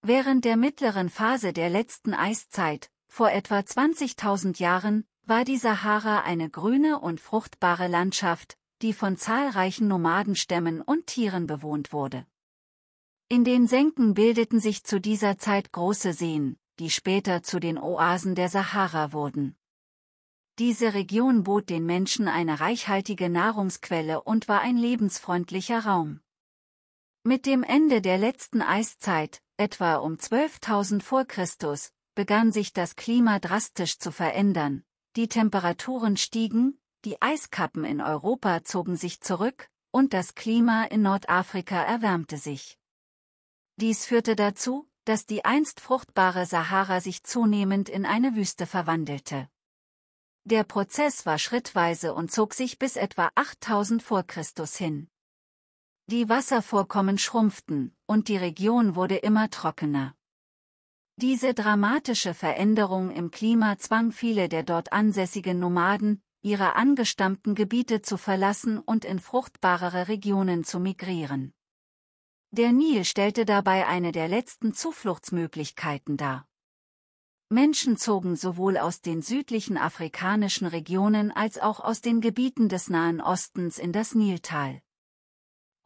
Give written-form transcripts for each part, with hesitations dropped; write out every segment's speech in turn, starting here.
Während der mittleren Phase der letzten Eiszeit, vor etwa 20.000 Jahren, war die Sahara eine grüne und fruchtbare Landschaft, die von zahlreichen Nomadenstämmen und Tieren bewohnt wurde. In den Senken bildeten sich zu dieser Zeit große Seen, die später zu den Oasen der Sahara wurden. Diese Region bot den Menschen eine reichhaltige Nahrungsquelle und war ein lebensfreundlicher Raum. Mit dem Ende der letzten Eiszeit, etwa um 12.000 vor Christus, begann sich das Klima drastisch zu verändern, die Temperaturen stiegen, die Eiskappen in Europa zogen sich zurück, und das Klima in Nordafrika erwärmte sich. Dies führte dazu, dass die einst fruchtbare Sahara sich zunehmend in eine Wüste verwandelte. Der Prozess war schrittweise und zog sich bis etwa 8.000 vor Christus hin. Die Wasservorkommen schrumpften, und die Region wurde immer trockener. Diese dramatische Veränderung im Klima zwang viele der dort ansässigen Nomaden, ihre angestammten Gebiete zu verlassen und in fruchtbarere Regionen zu migrieren. Der Nil stellte dabei eine der letzten Zufluchtsmöglichkeiten dar. Menschen zogen sowohl aus den südlichen afrikanischen Regionen als auch aus den Gebieten des Nahen Ostens in das Niltal.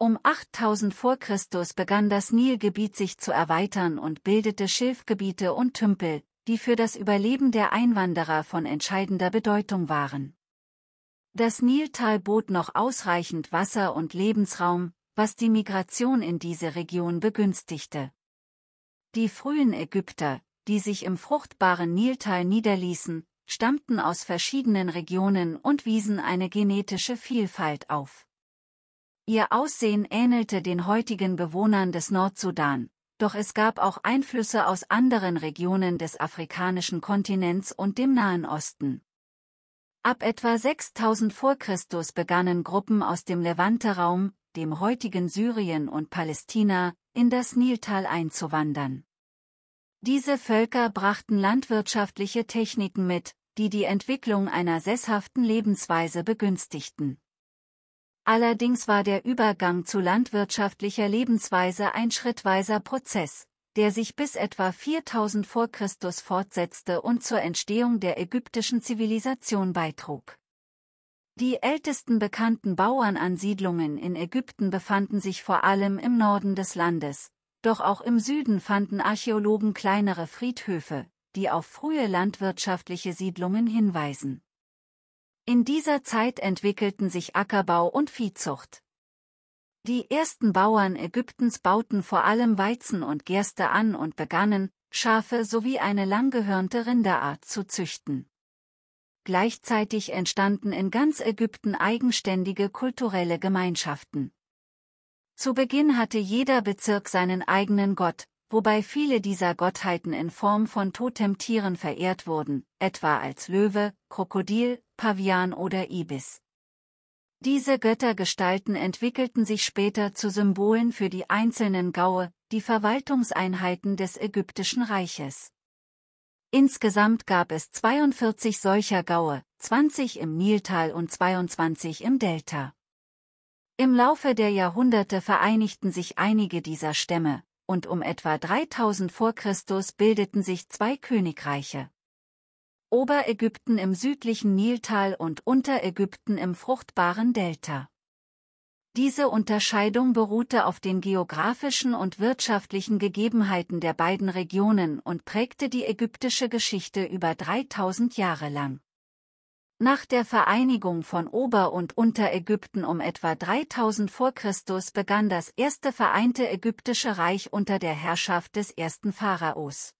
Um 8000 vor Christus begann das Nilgebiet sich zu erweitern und bildete Schilfgebiete und Tümpel, die für das Überleben der Einwanderer von entscheidender Bedeutung waren. Das Niltal bot noch ausreichend Wasser und Lebensraum, was die Migration in diese Region begünstigte. Die frühen Ägypter, die sich im fruchtbaren Niltal niederließen, stammten aus verschiedenen Regionen und wiesen eine genetische Vielfalt auf. Ihr Aussehen ähnelte den heutigen Bewohnern des Nordsudan, doch es gab auch Einflüsse aus anderen Regionen des afrikanischen Kontinents und dem Nahen Osten. Ab etwa 6000 vor Christus begannen Gruppen aus dem Levante-Raum, dem heutigen Syrien und Palästina, in das Niltal einzuwandern. Diese Völker brachten landwirtschaftliche Techniken mit, die die Entwicklung einer sesshaften Lebensweise begünstigten. Allerdings war der Übergang zu landwirtschaftlicher Lebensweise ein schrittweiser Prozess, der sich bis etwa 4000 vor Christus fortsetzte und zur Entstehung der ägyptischen Zivilisation beitrug. Die ältesten bekannten Bauernansiedlungen in Ägypten befanden sich vor allem im Norden des Landes, doch auch im Süden fanden Archäologen kleinere Friedhöfe, die auf frühe landwirtschaftliche Siedlungen hinweisen. In dieser Zeit entwickelten sich Ackerbau und Viehzucht. Die ersten Bauern Ägyptens bauten vor allem Weizen und Gerste an und begannen, Schafe sowie eine langgehörnte Rinderart zu züchten. Gleichzeitig entstanden in ganz Ägypten eigenständige kulturelle Gemeinschaften. Zu Beginn hatte jeder Bezirk seinen eigenen Gott, wobei viele dieser Gottheiten in Form von Totemtieren verehrt wurden, etwa als Löwe, Krokodil, Pavian oder Ibis. Diese Göttergestalten entwickelten sich später zu Symbolen für die einzelnen Gaue, die Verwaltungseinheiten des ägyptischen Reiches. Insgesamt gab es 42 solcher Gaue, 20 im Niltal und 22 im Delta. Im Laufe der Jahrhunderte vereinigten sich einige dieser Stämme, und um etwa 3000 vor Christus bildeten sich zwei Königreiche. Oberägypten im südlichen Niltal und Unterägypten im fruchtbaren Delta. Diese Unterscheidung beruhte auf den geografischen und wirtschaftlichen Gegebenheiten der beiden Regionen und prägte die ägyptische Geschichte über 3000 Jahre lang. Nach der Vereinigung von Ober- und Unterägypten um etwa 3000 vor Christus begann das erste vereinte ägyptische Reich unter der Herrschaft des ersten Pharaos.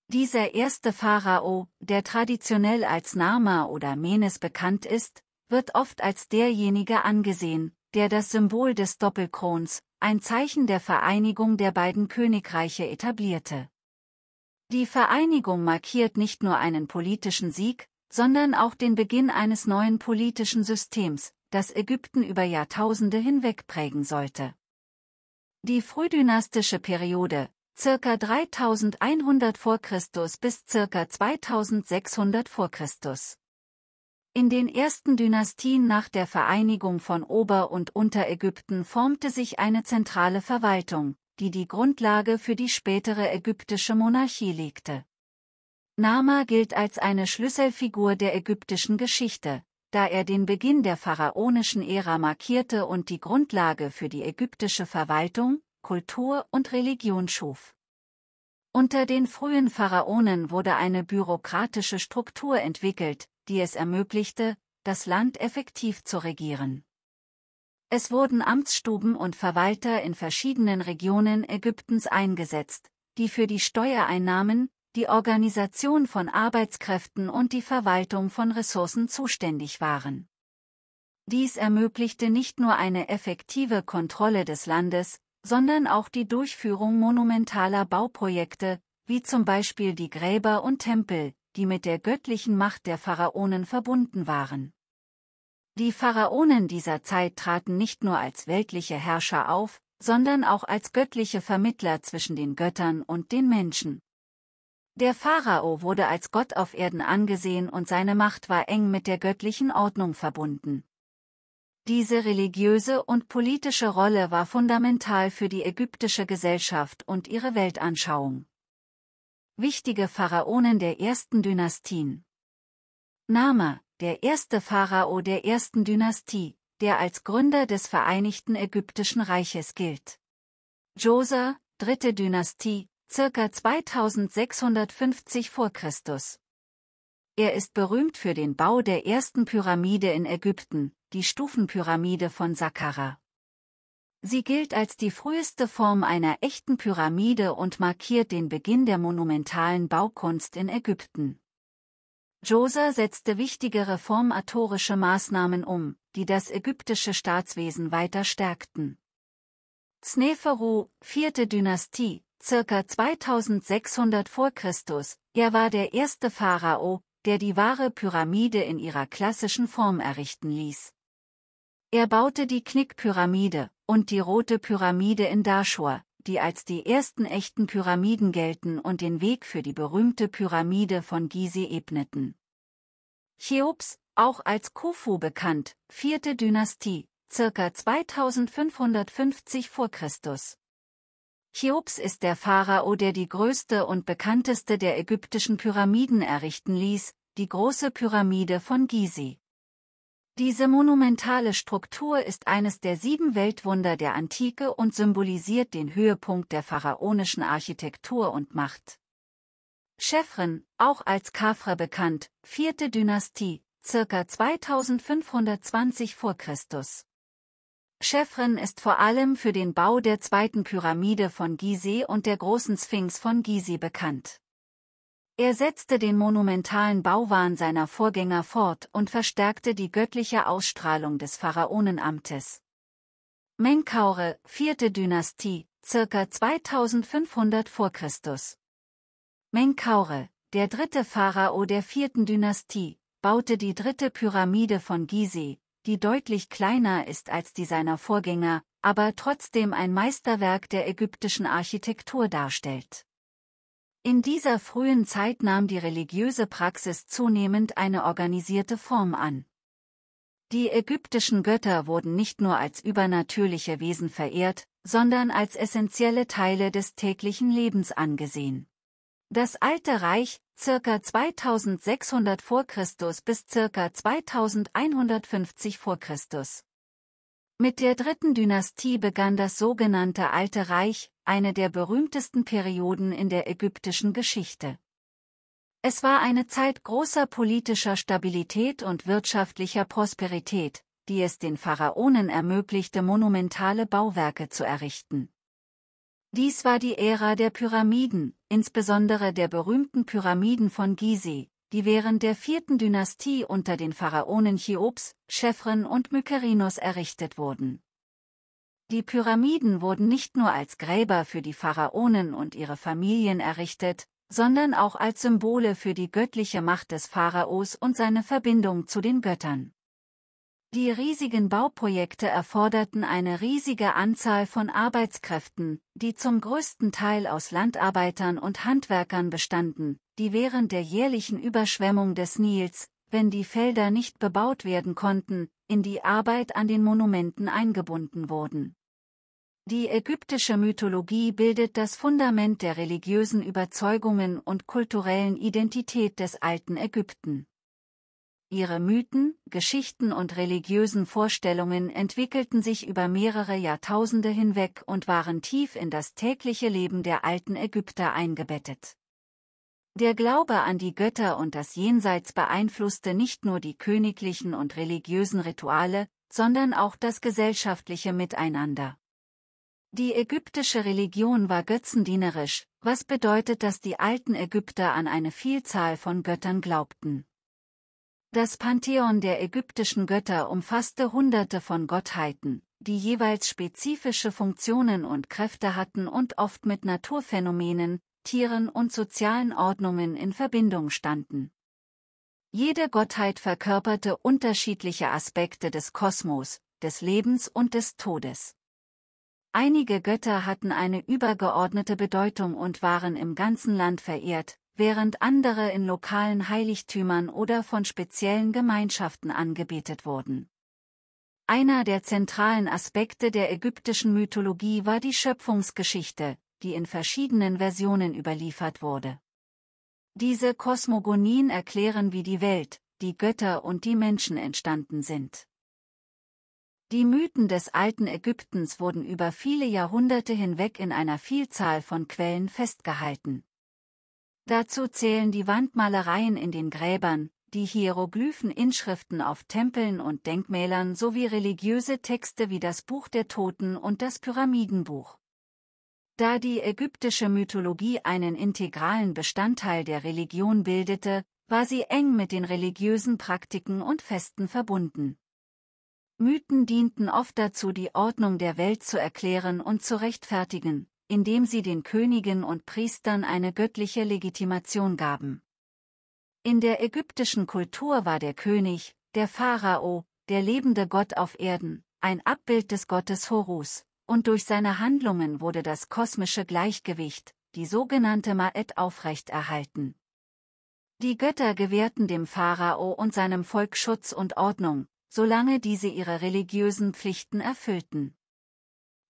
Dieser erste Pharao, der traditionell als Narma oder Menes bekannt ist, wird oft als derjenige angesehen, der das Symbol des Doppelkrons, ein Zeichen der Vereinigung der beiden Königreiche, etablierte. Die Vereinigung markiert nicht nur einen politischen Sieg, sondern auch den Beginn eines neuen politischen Systems, das Ägypten über Jahrtausende hinweg prägen sollte. Die frühdynastische Periode, ca. 3100 vor Christus bis ca. 2600 vor Christus. In den ersten Dynastien nach der Vereinigung von Ober- und Unterägypten formte sich eine zentrale Verwaltung, die die Grundlage für die spätere ägyptische Monarchie legte. Nama gilt als eine Schlüsselfigur der ägyptischen Geschichte, da er den Beginn der pharaonischen Ära markierte und die Grundlage für die ägyptische Verwaltung, Kultur und Religion schuf. Unter den frühen Pharaonen wurde eine bürokratische Struktur entwickelt, die es ermöglichte, das Land effektiv zu regieren. Es wurden Amtsstuben und Verwalter in verschiedenen Regionen Ägyptens eingesetzt, die für die Steuereinnahmen, die Organisation von Arbeitskräften und die Verwaltung von Ressourcen zuständig waren. Dies ermöglichte nicht nur eine effektive Kontrolle des Landes, sondern auch die Durchführung monumentaler Bauprojekte, wie zum Beispiel die Gräber und Tempel, die mit der göttlichen Macht der Pharaonen verbunden waren. Die Pharaonen dieser Zeit traten nicht nur als weltliche Herrscher auf, sondern auch als göttliche Vermittler zwischen den Göttern und den Menschen. Der Pharao wurde als Gott auf Erden angesehen und seine Macht war eng mit der göttlichen Ordnung verbunden. Diese religiöse und politische Rolle war fundamental für die ägyptische Gesellschaft und ihre Weltanschauung. Wichtige Pharaonen der ersten Dynastien. Nama, der erste Pharao der ersten Dynastie, der als Gründer des Vereinigten Ägyptischen Reiches gilt. Djoser, dritte Dynastie, ca. 2650 v. Chr. Er ist berühmt für den Bau der ersten Pyramide in Ägypten, die Stufenpyramide von Saqqara. Sie gilt als die früheste Form einer echten Pyramide und markiert den Beginn der monumentalen Baukunst in Ägypten. Djoser setzte wichtige reformatorische Maßnahmen um, die das ägyptische Staatswesen weiter stärkten. Sneferu, vierte Dynastie, ca. 2600 v. Chr. Er war der erste Pharao, der die wahre Pyramide in ihrer klassischen Form errichten ließ. Er baute die Knick-Pyramide und die Rote Pyramide in Daschur, die als die ersten echten Pyramiden gelten und den Weg für die berühmte Pyramide von Gizeh ebneten. Cheops, auch als Khufu bekannt, vierte Dynastie, ca. 2550 v. Chr. Cheops ist der Pharao, der die größte und bekannteste der ägyptischen Pyramiden errichten ließ, die große Pyramide von Gizeh. Diese monumentale Struktur ist eines der 7 Weltwunder der Antike und symbolisiert den Höhepunkt der pharaonischen Architektur und Macht. Chephren, auch als Khafre bekannt, vierte Dynastie, ca. 2520 v. Chr. Chephren ist vor allem für den Bau der zweiten Pyramide von Gizeh und der großen Sphinx von Gizeh bekannt. Er setzte den monumentalen Bauwahn seiner Vorgänger fort und verstärkte die göttliche Ausstrahlung des Pharaonenamtes. Menkaure, vierte Dynastie, ca. 2500 v. Chr. Menkaure, der dritte Pharao der vierten Dynastie, baute die dritte Pyramide von Gizeh, die deutlich kleiner ist als die seiner Vorgänger, aber trotzdem ein Meisterwerk der ägyptischen Architektur darstellt. In dieser frühen Zeit nahm die religiöse Praxis zunehmend eine organisierte Form an. Die ägyptischen Götter wurden nicht nur als übernatürliche Wesen verehrt, sondern als essentielle Teile des täglichen Lebens angesehen. Das Alte Reich, ca. 2600 v. Chr. bis ca. 2150 v. Chr. Mit der dritten Dynastie begann das sogenannte Alte Reich, eine der berühmtesten Perioden in der ägyptischen Geschichte. Es war eine Zeit großer politischer Stabilität und wirtschaftlicher Prosperität, die es den Pharaonen ermöglichte, monumentale Bauwerke zu errichten. Dies war die Ära der Pyramiden, insbesondere der berühmten Pyramiden von Gizeh, die während der vierten Dynastie unter den Pharaonen Cheops, Chephren und Mykerinos errichtet wurden. Die Pyramiden wurden nicht nur als Gräber für die Pharaonen und ihre Familien errichtet, sondern auch als Symbole für die göttliche Macht des Pharaos und seine Verbindung zu den Göttern. Die riesigen Bauprojekte erforderten eine riesige Anzahl von Arbeitskräften, die zum größten Teil aus Landarbeitern und Handwerkern bestanden, die während der jährlichen Überschwemmung des Nils, wenn die Felder nicht bebaut werden konnten, in die Arbeit an den Monumenten eingebunden wurden. Die ägyptische Mythologie bildet das Fundament der religiösen Überzeugungen und kulturellen Identität des alten Ägypten. Ihre Mythen, Geschichten und religiösen Vorstellungen entwickelten sich über mehrere Jahrtausende hinweg und waren tief in das tägliche Leben der alten Ägypter eingebettet. Der Glaube an die Götter und das Jenseits beeinflusste nicht nur die königlichen und religiösen Rituale, sondern auch das gesellschaftliche Miteinander. Die ägyptische Religion war götzendienerisch, was bedeutet, dass die alten Ägypter an eine Vielzahl von Göttern glaubten. Das Pantheon der ägyptischen Götter umfasste Hunderte von Gottheiten, die jeweils spezifische Funktionen und Kräfte hatten und oft mit Naturphänomenen, Tieren und sozialen Ordnungen in Verbindung standen. Jede Gottheit verkörperte unterschiedliche Aspekte des Kosmos, des Lebens und des Todes. Einige Götter hatten eine übergeordnete Bedeutung und waren im ganzen Land verehrt, während andere in lokalen Heiligtümern oder von speziellen Gemeinschaften angebetet wurden. Einer der zentralen Aspekte der ägyptischen Mythologie war die Schöpfungsgeschichte, die in verschiedenen Versionen überliefert wurde. Diese Kosmogonien erklären, wie die Welt, die Götter und die Menschen entstanden sind. Die Mythen des alten Ägyptens wurden über viele Jahrhunderte hinweg in einer Vielzahl von Quellen festgehalten. Dazu zählen die Wandmalereien in den Gräbern, die Hieroglyphen-Inschriften auf Tempeln und Denkmälern sowie religiöse Texte wie das Buch der Toten und das Pyramidenbuch. Da die ägyptische Mythologie einen integralen Bestandteil der Religion bildete, war sie eng mit den religiösen Praktiken und Festen verbunden. Mythen dienten oft dazu, die Ordnung der Welt zu erklären und zu rechtfertigen, indem sie den Königen und Priestern eine göttliche Legitimation gaben. In der ägyptischen Kultur war der König, der Pharao, der lebende Gott auf Erden, ein Abbild des Gottes Horus, und durch seine Handlungen wurde das kosmische Gleichgewicht, die sogenannte Ma'et, aufrechterhalten. Die Götter gewährten dem Pharao und seinem Volk Schutz und Ordnung, solange diese ihre religiösen Pflichten erfüllten.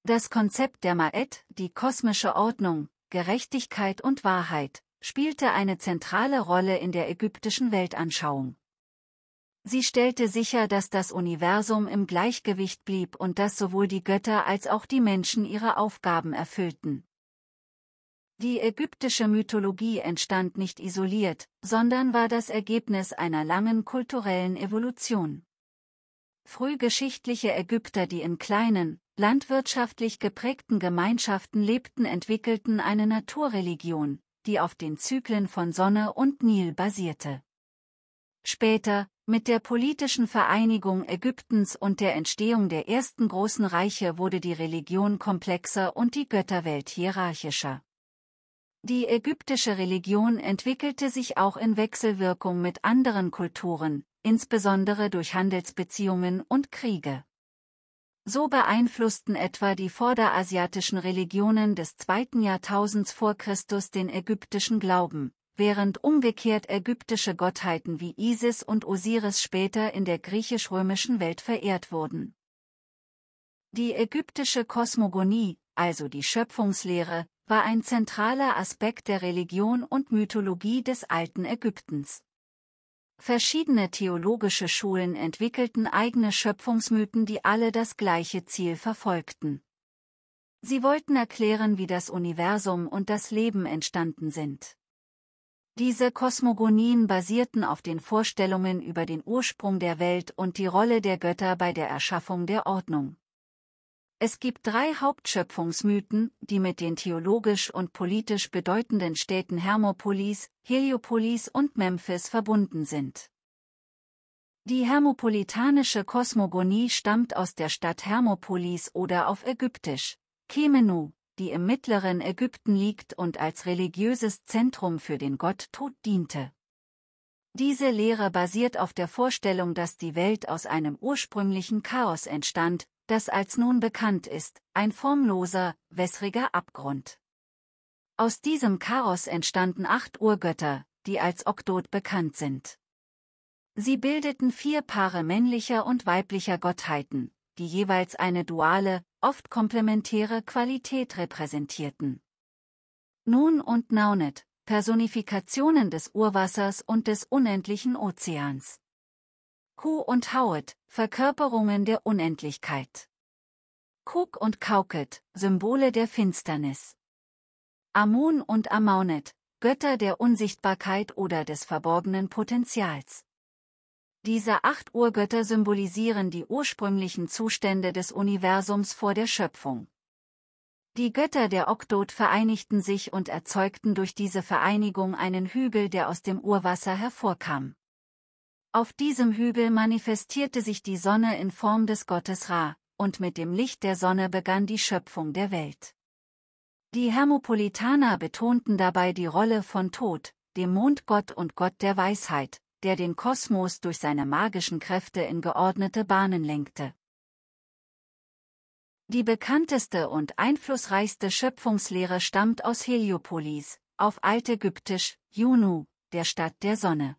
Das Konzept der Ma'et, die kosmische Ordnung, Gerechtigkeit und Wahrheit, spielte eine zentrale Rolle in der ägyptischen Weltanschauung. Sie stellte sicher, dass das Universum im Gleichgewicht blieb und dass sowohl die Götter als auch die Menschen ihre Aufgaben erfüllten. Die ägyptische Mythologie entstand nicht isoliert, sondern war das Ergebnis einer langen kulturellen Evolution. Frühgeschichtliche Ägypter, die in kleinen, landwirtschaftlich geprägten Gemeinschaften lebten, entwickelten eine Naturreligion, die auf den Zyklen von Sonne und Nil basierte. Später, mit der politischen Vereinigung Ägyptens und der Entstehung der ersten großen Reiche, wurde die Religion komplexer und die Götterwelt hierarchischer. Die ägyptische Religion entwickelte sich auch in Wechselwirkung mit anderen Kulturen, insbesondere durch Handelsbeziehungen und Kriege. So beeinflussten etwa die vorderasiatischen Religionen des 2. Jahrtausends vor Christus den ägyptischen Glauben, während umgekehrt ägyptische Gottheiten wie Isis und Osiris später in der griechisch-römischen Welt verehrt wurden. Die ägyptische Kosmogonie, also die Schöpfungslehre, war ein zentraler Aspekt der Religion und Mythologie des alten Ägyptens. Verschiedene theologische Schulen entwickelten eigene Schöpfungsmythen, die alle das gleiche Ziel verfolgten. Sie wollten erklären, wie das Universum und das Leben entstanden sind. Diese Kosmogonien basierten auf den Vorstellungen über den Ursprung der Welt und die Rolle der Götter bei der Erschaffung der Ordnung. Es gibt 3 Hauptschöpfungsmythen, die mit den theologisch und politisch bedeutenden Städten Hermopolis, Heliopolis und Memphis verbunden sind. Die hermopolitanische Kosmogonie stammt aus der Stadt Hermopolis oder auf Ägyptisch, Khemenu, die im mittleren Ägypten liegt und als religiöses Zentrum für den Gott Tod diente. Diese Lehre basiert auf der Vorstellung, dass die Welt aus einem ursprünglichen Chaos entstand, das als nun bekannt ist, ein formloser, wässriger Abgrund. Aus diesem Chaos entstanden 8 Urgötter, die als Oktot bekannt sind. Sie bildeten 4 Paare männlicher und weiblicher Gottheiten, die jeweils eine duale, oft komplementäre Qualität repräsentierten. Nun und Naunet, Personifikationen des Urwassers und des unendlichen Ozeans. Hu und Hauet, Verkörperungen der Unendlichkeit. Kuk und Kauket, Symbole der Finsternis. Amun und Amaunet, Götter der Unsichtbarkeit oder des verborgenen Potenzials. Diese 8 Urgötter symbolisieren die ursprünglichen Zustände des Universums vor der Schöpfung. Die Götter der Oktot vereinigten sich und erzeugten durch diese Vereinigung einen Hügel, der aus dem Urwasser hervorkam. Auf diesem Hügel manifestierte sich die Sonne in Form des Gottes Ra, und mit dem Licht der Sonne begann die Schöpfung der Welt. Die Hermopolitaner betonten dabei die Rolle von Thoth, dem Mondgott und Gott der Weisheit, der den Kosmos durch seine magischen Kräfte in geordnete Bahnen lenkte. Die bekannteste und einflussreichste Schöpfungslehre stammt aus Heliopolis, auf Altägyptisch, Juno, der Stadt der Sonne.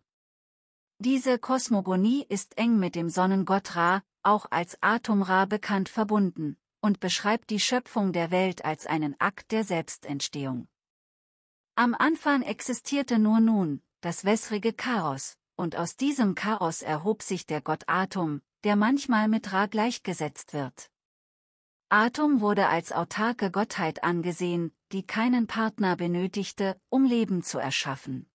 Diese Kosmogonie ist eng mit dem Sonnengott Ra, auch als Atum-Ra bekannt, verbunden, und beschreibt die Schöpfung der Welt als einen Akt der Selbstentstehung. Am Anfang existierte nur Nun, das wässrige Chaos, und aus diesem Chaos erhob sich der Gott Atum, der manchmal mit Ra gleichgesetzt wird. Atum wurde als autarke Gottheit angesehen, die keinen Partner benötigte, um Leben zu erschaffen.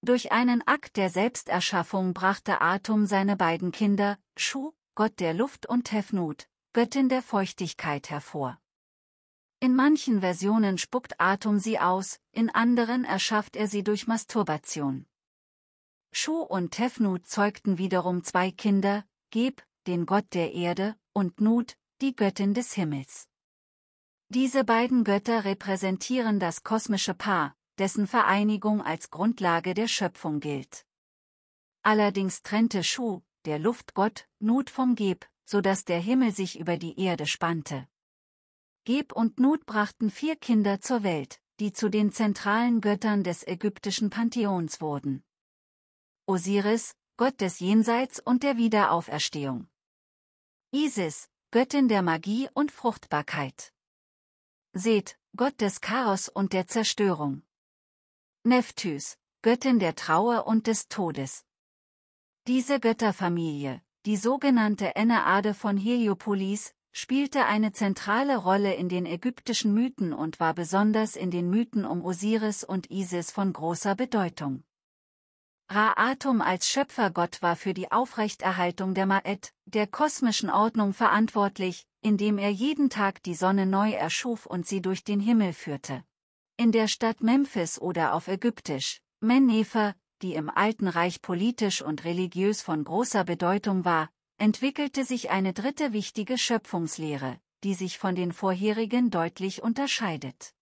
Durch einen Akt der Selbsterschaffung brachte Atum seine beiden Kinder, Shu, Gott der Luft, und Tefnut, Göttin der Feuchtigkeit, hervor. In manchen Versionen spuckt Atum sie aus, in anderen erschafft er sie durch Masturbation. Shu und Tefnut zeugten wiederum 2 Kinder, Geb, den Gott der Erde, und Nut, die Göttin des Himmels. Diese beiden Götter repräsentieren das kosmische Paar, dessen Vereinigung als Grundlage der Schöpfung gilt. Allerdings trennte Shu, der Luftgott, Nut vom Geb, sodass der Himmel sich über die Erde spannte. Geb und Nut brachten 4 Kinder zur Welt, die zu den zentralen Göttern des ägyptischen Pantheons wurden. Osiris, Gott des Jenseits und der Wiederauferstehung. Isis, Göttin der Magie und Fruchtbarkeit. Seth, Gott des Chaos und der Zerstörung. Nephthys, Göttin der Trauer und des Todes. Diese Götterfamilie, die sogenannte Enneade von Heliopolis, spielte eine zentrale Rolle in den ägyptischen Mythen und war besonders in den Mythen um Osiris und Isis von großer Bedeutung. Ra-Atum als Schöpfergott war für die Aufrechterhaltung der Ma'et, der kosmischen Ordnung, verantwortlich, indem er jeden Tag die Sonne neu erschuf und sie durch den Himmel führte. In der Stadt Memphis oder auf Ägyptisch, Men-Nefer, die im Alten Reich politisch und religiös von großer Bedeutung war, entwickelte sich eine dritte wichtige Schöpfungslehre, die sich von den vorherigen deutlich unterscheidet.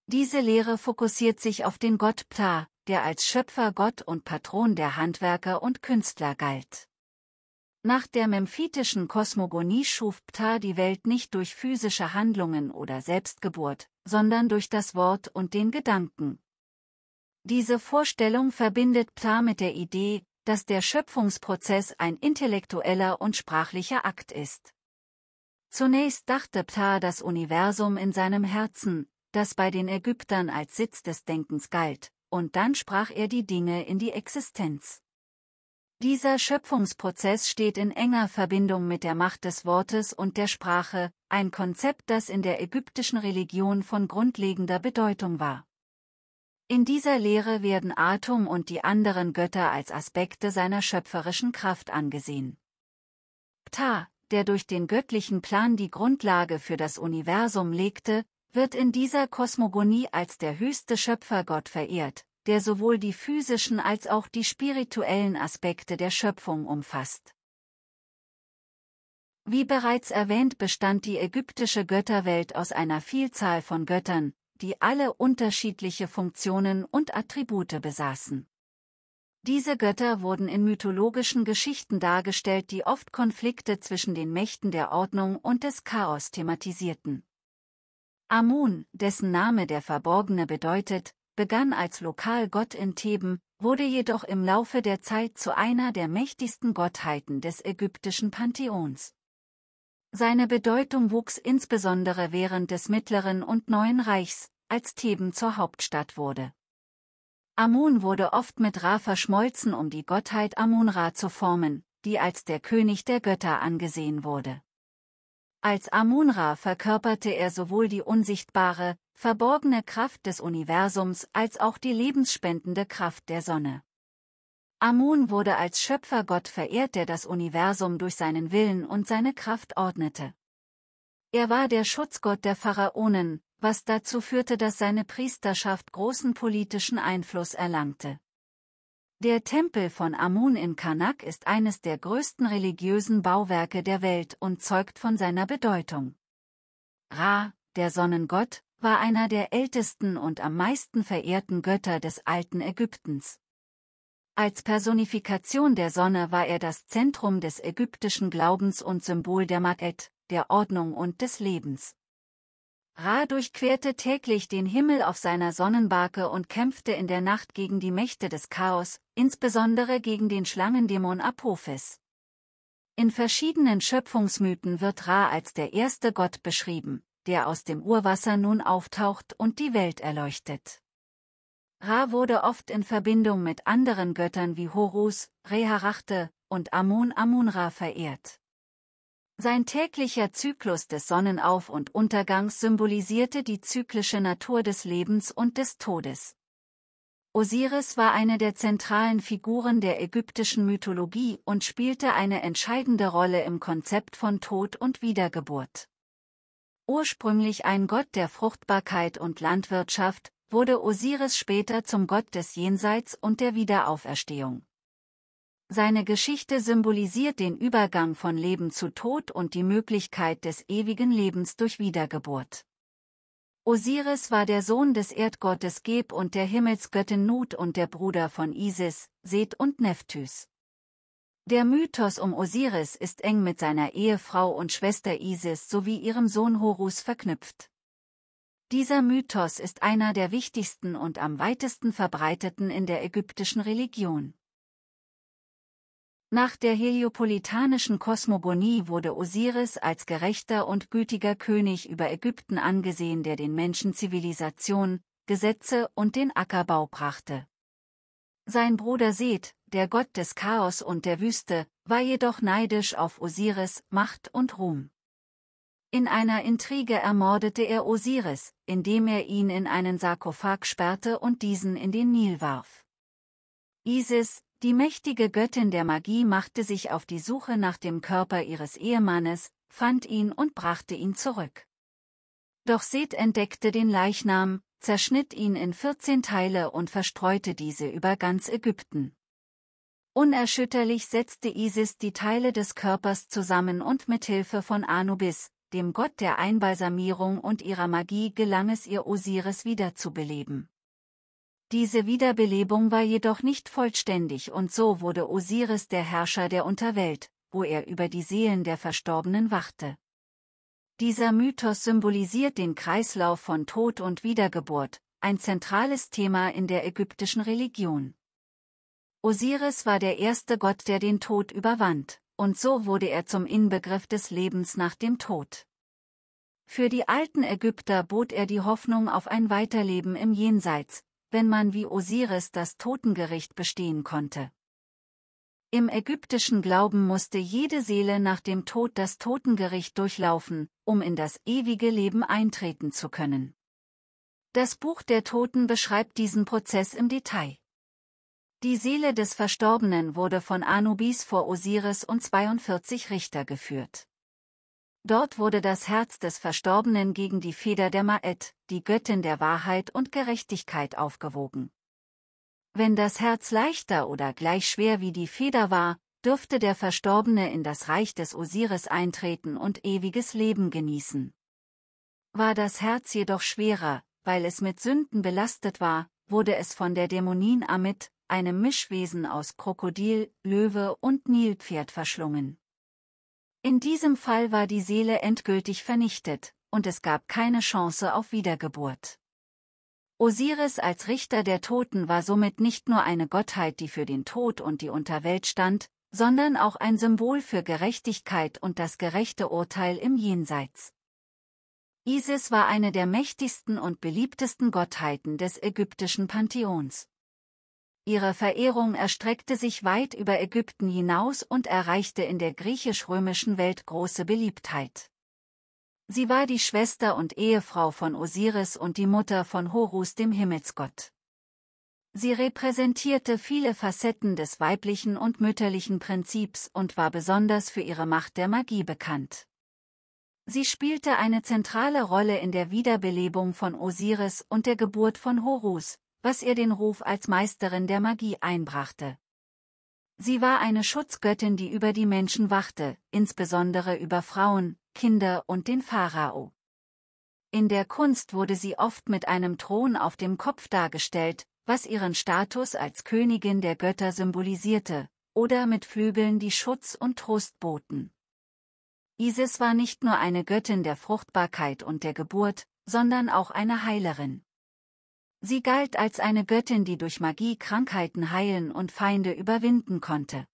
Diese Lehre fokussiert sich auf den Gott Ptah, der als Schöpfergott und Patron der Handwerker und Künstler galt. Nach der memphitischen Kosmogonie schuf Ptah die Welt nicht durch physische Handlungen oder Selbstgeburt, sondern durch das Wort und den Gedanken. Diese Vorstellung verbindet Ptah mit der Idee, dass der Schöpfungsprozess ein intellektueller und sprachlicher Akt ist. Zunächst dachte Ptah das Universum in seinem Herzen, das bei den Ägyptern als Sitz des Denkens galt, und dann sprach er die Dinge in die Existenz. Dieser Schöpfungsprozess steht in enger Verbindung mit der Macht des Wortes und der Sprache, ein Konzept, das in der ägyptischen Religion von grundlegender Bedeutung war. In dieser Lehre werden Atum und die anderen Götter als Aspekte seiner schöpferischen Kraft angesehen. Ptah, der durch den göttlichen Plan die Grundlage für das Universum legte, wird in dieser Kosmogonie als der höchste Schöpfergott verehrt, der sowohl die physischen als auch die spirituellen Aspekte der Schöpfung umfasst. Wie bereits erwähnt, bestand die ägyptische Götterwelt aus einer Vielzahl von Göttern, die alle unterschiedliche Funktionen und Attribute besaßen. Diese Götter wurden in mythologischen Geschichten dargestellt, die oft Konflikte zwischen den Mächten der Ordnung und des Chaos thematisierten. Amun, dessen Name der Verborgene bedeutet, begann als Lokalgott in Theben, wurde jedoch im Laufe der Zeit zu einer der mächtigsten Gottheiten des ägyptischen Pantheons. Seine Bedeutung wuchs insbesondere während des Mittleren und Neuen Reichs, als Theben zur Hauptstadt wurde. Amun wurde oft mit Ra verschmolzen, um die Gottheit Amun-Ra zu formen, die als der König der Götter angesehen wurde. Als Amun-Ra verkörperte er sowohl die unsichtbare, verborgene Kraft des Universums als auch die lebensspendende Kraft der Sonne. Amun wurde als Schöpfergott verehrt, der das Universum durch seinen Willen und seine Kraft ordnete. Er war der Schutzgott der Pharaonen, was dazu führte, dass seine Priesterschaft großen politischen Einfluss erlangte. Der Tempel von Amun in Karnak ist eines der größten religiösen Bauwerke der Welt und zeugt von seiner Bedeutung. Ra, der Sonnengott, war einer der ältesten und am meisten verehrten Götter des alten Ägyptens. Als Personifikation der Sonne war er das Zentrum des ägyptischen Glaubens und Symbol der Ma'at, der Ordnung und des Lebens. Ra durchquerte täglich den Himmel auf seiner Sonnenbarke und kämpfte in der Nacht gegen die Mächte des Chaos, insbesondere gegen den Schlangendämon Apophis. In verschiedenen Schöpfungsmythen wird Ra als der erste Gott beschrieben, der aus dem Urwasser nun auftaucht und die Welt erleuchtet. Ra wurde oft in Verbindung mit anderen Göttern wie Horus, Re-Harachte und Amun-Amun-Ra verehrt. Sein täglicher Zyklus des Sonnenauf- und Untergangs symbolisierte die zyklische Natur des Lebens und des Todes. Osiris war eine der zentralen Figuren der ägyptischen Mythologie und spielte eine entscheidende Rolle im Konzept von Tod und Wiedergeburt. Ursprünglich ein Gott der Fruchtbarkeit und Landwirtschaft, wurde Osiris später zum Gott des Jenseits und der Wiederauferstehung. Seine Geschichte symbolisiert den Übergang von Leben zu Tod und die Möglichkeit des ewigen Lebens durch Wiedergeburt. Osiris war der Sohn des Erdgottes Geb und der Himmelsgöttin Nut und der Bruder von Isis, Seth und Nephthys. Der Mythos um Osiris ist eng mit seiner Ehefrau und Schwester Isis sowie ihrem Sohn Horus verknüpft. Dieser Mythos ist einer der wichtigsten und am weitesten verbreiteten in der ägyptischen Religion. Nach der heliopolitanischen Kosmogonie wurde Osiris als gerechter und gütiger König über Ägypten angesehen, der den Menschen Zivilisation, Gesetze und den Ackerbau brachte. Sein Bruder Seth, der Gott des Chaos und der Wüste, war jedoch neidisch auf Osiris' Macht und Ruhm. In einer Intrige ermordete er Osiris, indem er ihn in einen Sarkophag sperrte und diesen in den Nil warf. Isis, die mächtige Göttin der Magie, machte sich auf die Suche nach dem Körper ihres Ehemannes, fand ihn und brachte ihn zurück. Doch Seth entdeckte den Leichnam, zerschnitt ihn in 14 Teile und verstreute diese über ganz Ägypten. Unerschütterlich setzte Isis die Teile des Körpers zusammen und mit Hilfe von Anubis, dem Gott der Einbalsamierung und ihrer Magie, gelang es ihr, Osiris wiederzubeleben. Diese Wiederbelebung war jedoch nicht vollständig und so wurde Osiris der Herrscher der Unterwelt, wo er über die Seelen der Verstorbenen wachte. Dieser Mythos symbolisiert den Kreislauf von Tod und Wiedergeburt, ein zentrales Thema in der ägyptischen Religion. Osiris war der erste Gott, der den Tod überwand, und so wurde er zum Inbegriff des Lebens nach dem Tod. Für die alten Ägypter bot er die Hoffnung auf ein Weiterleben im Jenseits, wenn man wie Osiris das Totengericht bestehen konnte. Im ägyptischen Glauben musste jede Seele nach dem Tod das Totengericht durchlaufen, um in das ewige Leben eintreten zu können. Das Buch der Toten beschreibt diesen Prozess im Detail. Die Seele des Verstorbenen wurde von Anubis vor Osiris und 42 Richter geführt. Dort wurde das Herz des Verstorbenen gegen die Feder der Ma'at, die Göttin der Wahrheit und Gerechtigkeit, aufgewogen. Wenn das Herz leichter oder gleich schwer wie die Feder war, dürfte der Verstorbene in das Reich des Osiris eintreten und ewiges Leben genießen. War das Herz jedoch schwerer, weil es mit Sünden belastet war, wurde es von der Dämonin Amit, einem Mischwesen aus Krokodil, Löwe und Nilpferd, verschlungen. In diesem Fall war die Seele endgültig vernichtet, und es gab keine Chance auf Wiedergeburt. Osiris als Richter der Toten war somit nicht nur eine Gottheit, die für den Tod und die Unterwelt stand, sondern auch ein Symbol für Gerechtigkeit und das gerechte Urteil im Jenseits. Isis war eine der mächtigsten und beliebtesten Gottheiten des ägyptischen Pantheons. Ihre Verehrung erstreckte sich weit über Ägypten hinaus und erreichte in der griechisch-römischen Welt große Beliebtheit. Sie war die Schwester und Ehefrau von Osiris und die Mutter von Horus, dem Himmelsgott. Sie repräsentierte viele Facetten des weiblichen und mütterlichen Prinzips und war besonders für ihre Macht der Magie bekannt. Sie spielte eine zentrale Rolle in der Wiederbelebung von Osiris und der Geburt von Horus, was ihr den Ruf als Meisterin der Magie einbrachte. Sie war eine Schutzgöttin, die über die Menschen wachte, insbesondere über Frauen, Kinder und den Pharao. In der Kunst wurde sie oft mit einem Thron auf dem Kopf dargestellt, was ihren Status als Königin der Götter symbolisierte, oder mit Flügeln, die Schutz und Trost boten. Isis war nicht nur eine Göttin der Fruchtbarkeit und der Geburt, sondern auch eine Heilerin. Sie galt als eine Göttin, die durch Magie Krankheiten heilen und Feinde überwinden konnte.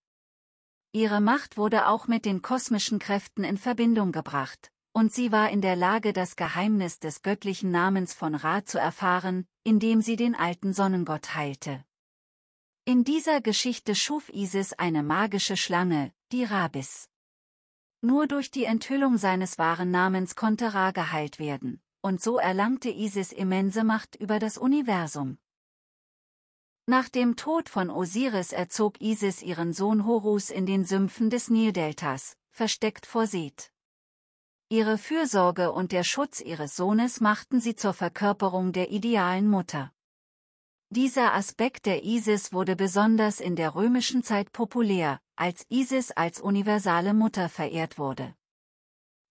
Ihre Macht wurde auch mit den kosmischen Kräften in Verbindung gebracht, und sie war in der Lage, das Geheimnis des göttlichen Namens von Ra zu erfahren, indem sie den alten Sonnengott heilte. In dieser Geschichte schuf Isis eine magische Schlange, die Rabis. Nur durch die Enthüllung seines wahren Namens konnte Ra geheilt werden, und so erlangte Isis immense Macht über das Universum. Nach dem Tod von Osiris erzog Isis ihren Sohn Horus in den Sümpfen des Nildeltas, versteckt vor Seth. Ihre Fürsorge und der Schutz ihres Sohnes machten sie zur Verkörperung der idealen Mutter. Dieser Aspekt der Isis wurde besonders in der römischen Zeit populär, als Isis als universale Mutter verehrt wurde.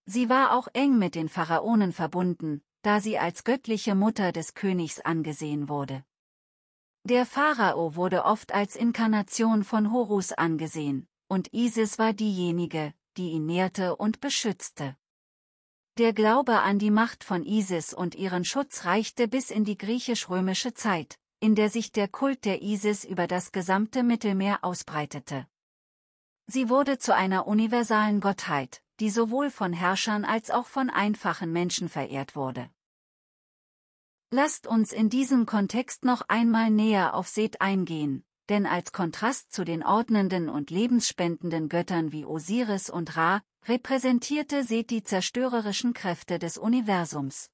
Sie war auch eng mit den Pharaonen verbunden, da sie als göttliche Mutter des Königs angesehen wurde. Der Pharao wurde oft als Inkarnation von Horus angesehen, und Isis war diejenige, die ihn nährte und beschützte. Der Glaube an die Macht von Isis und ihren Schutz reichte bis in die griechisch-römische Zeit, in der sich der Kult der Isis über das gesamte Mittelmeer ausbreitete. Sie wurde zu einer universalen Gottheit, die sowohl von Herrschern als auch von einfachen Menschen verehrt wurde. Lasst uns in diesem Kontext noch einmal näher auf Seth eingehen, denn als Kontrast zu den ordnenden und lebensspendenden Göttern wie Osiris und Ra, repräsentierte Seth die zerstörerischen Kräfte des Universums.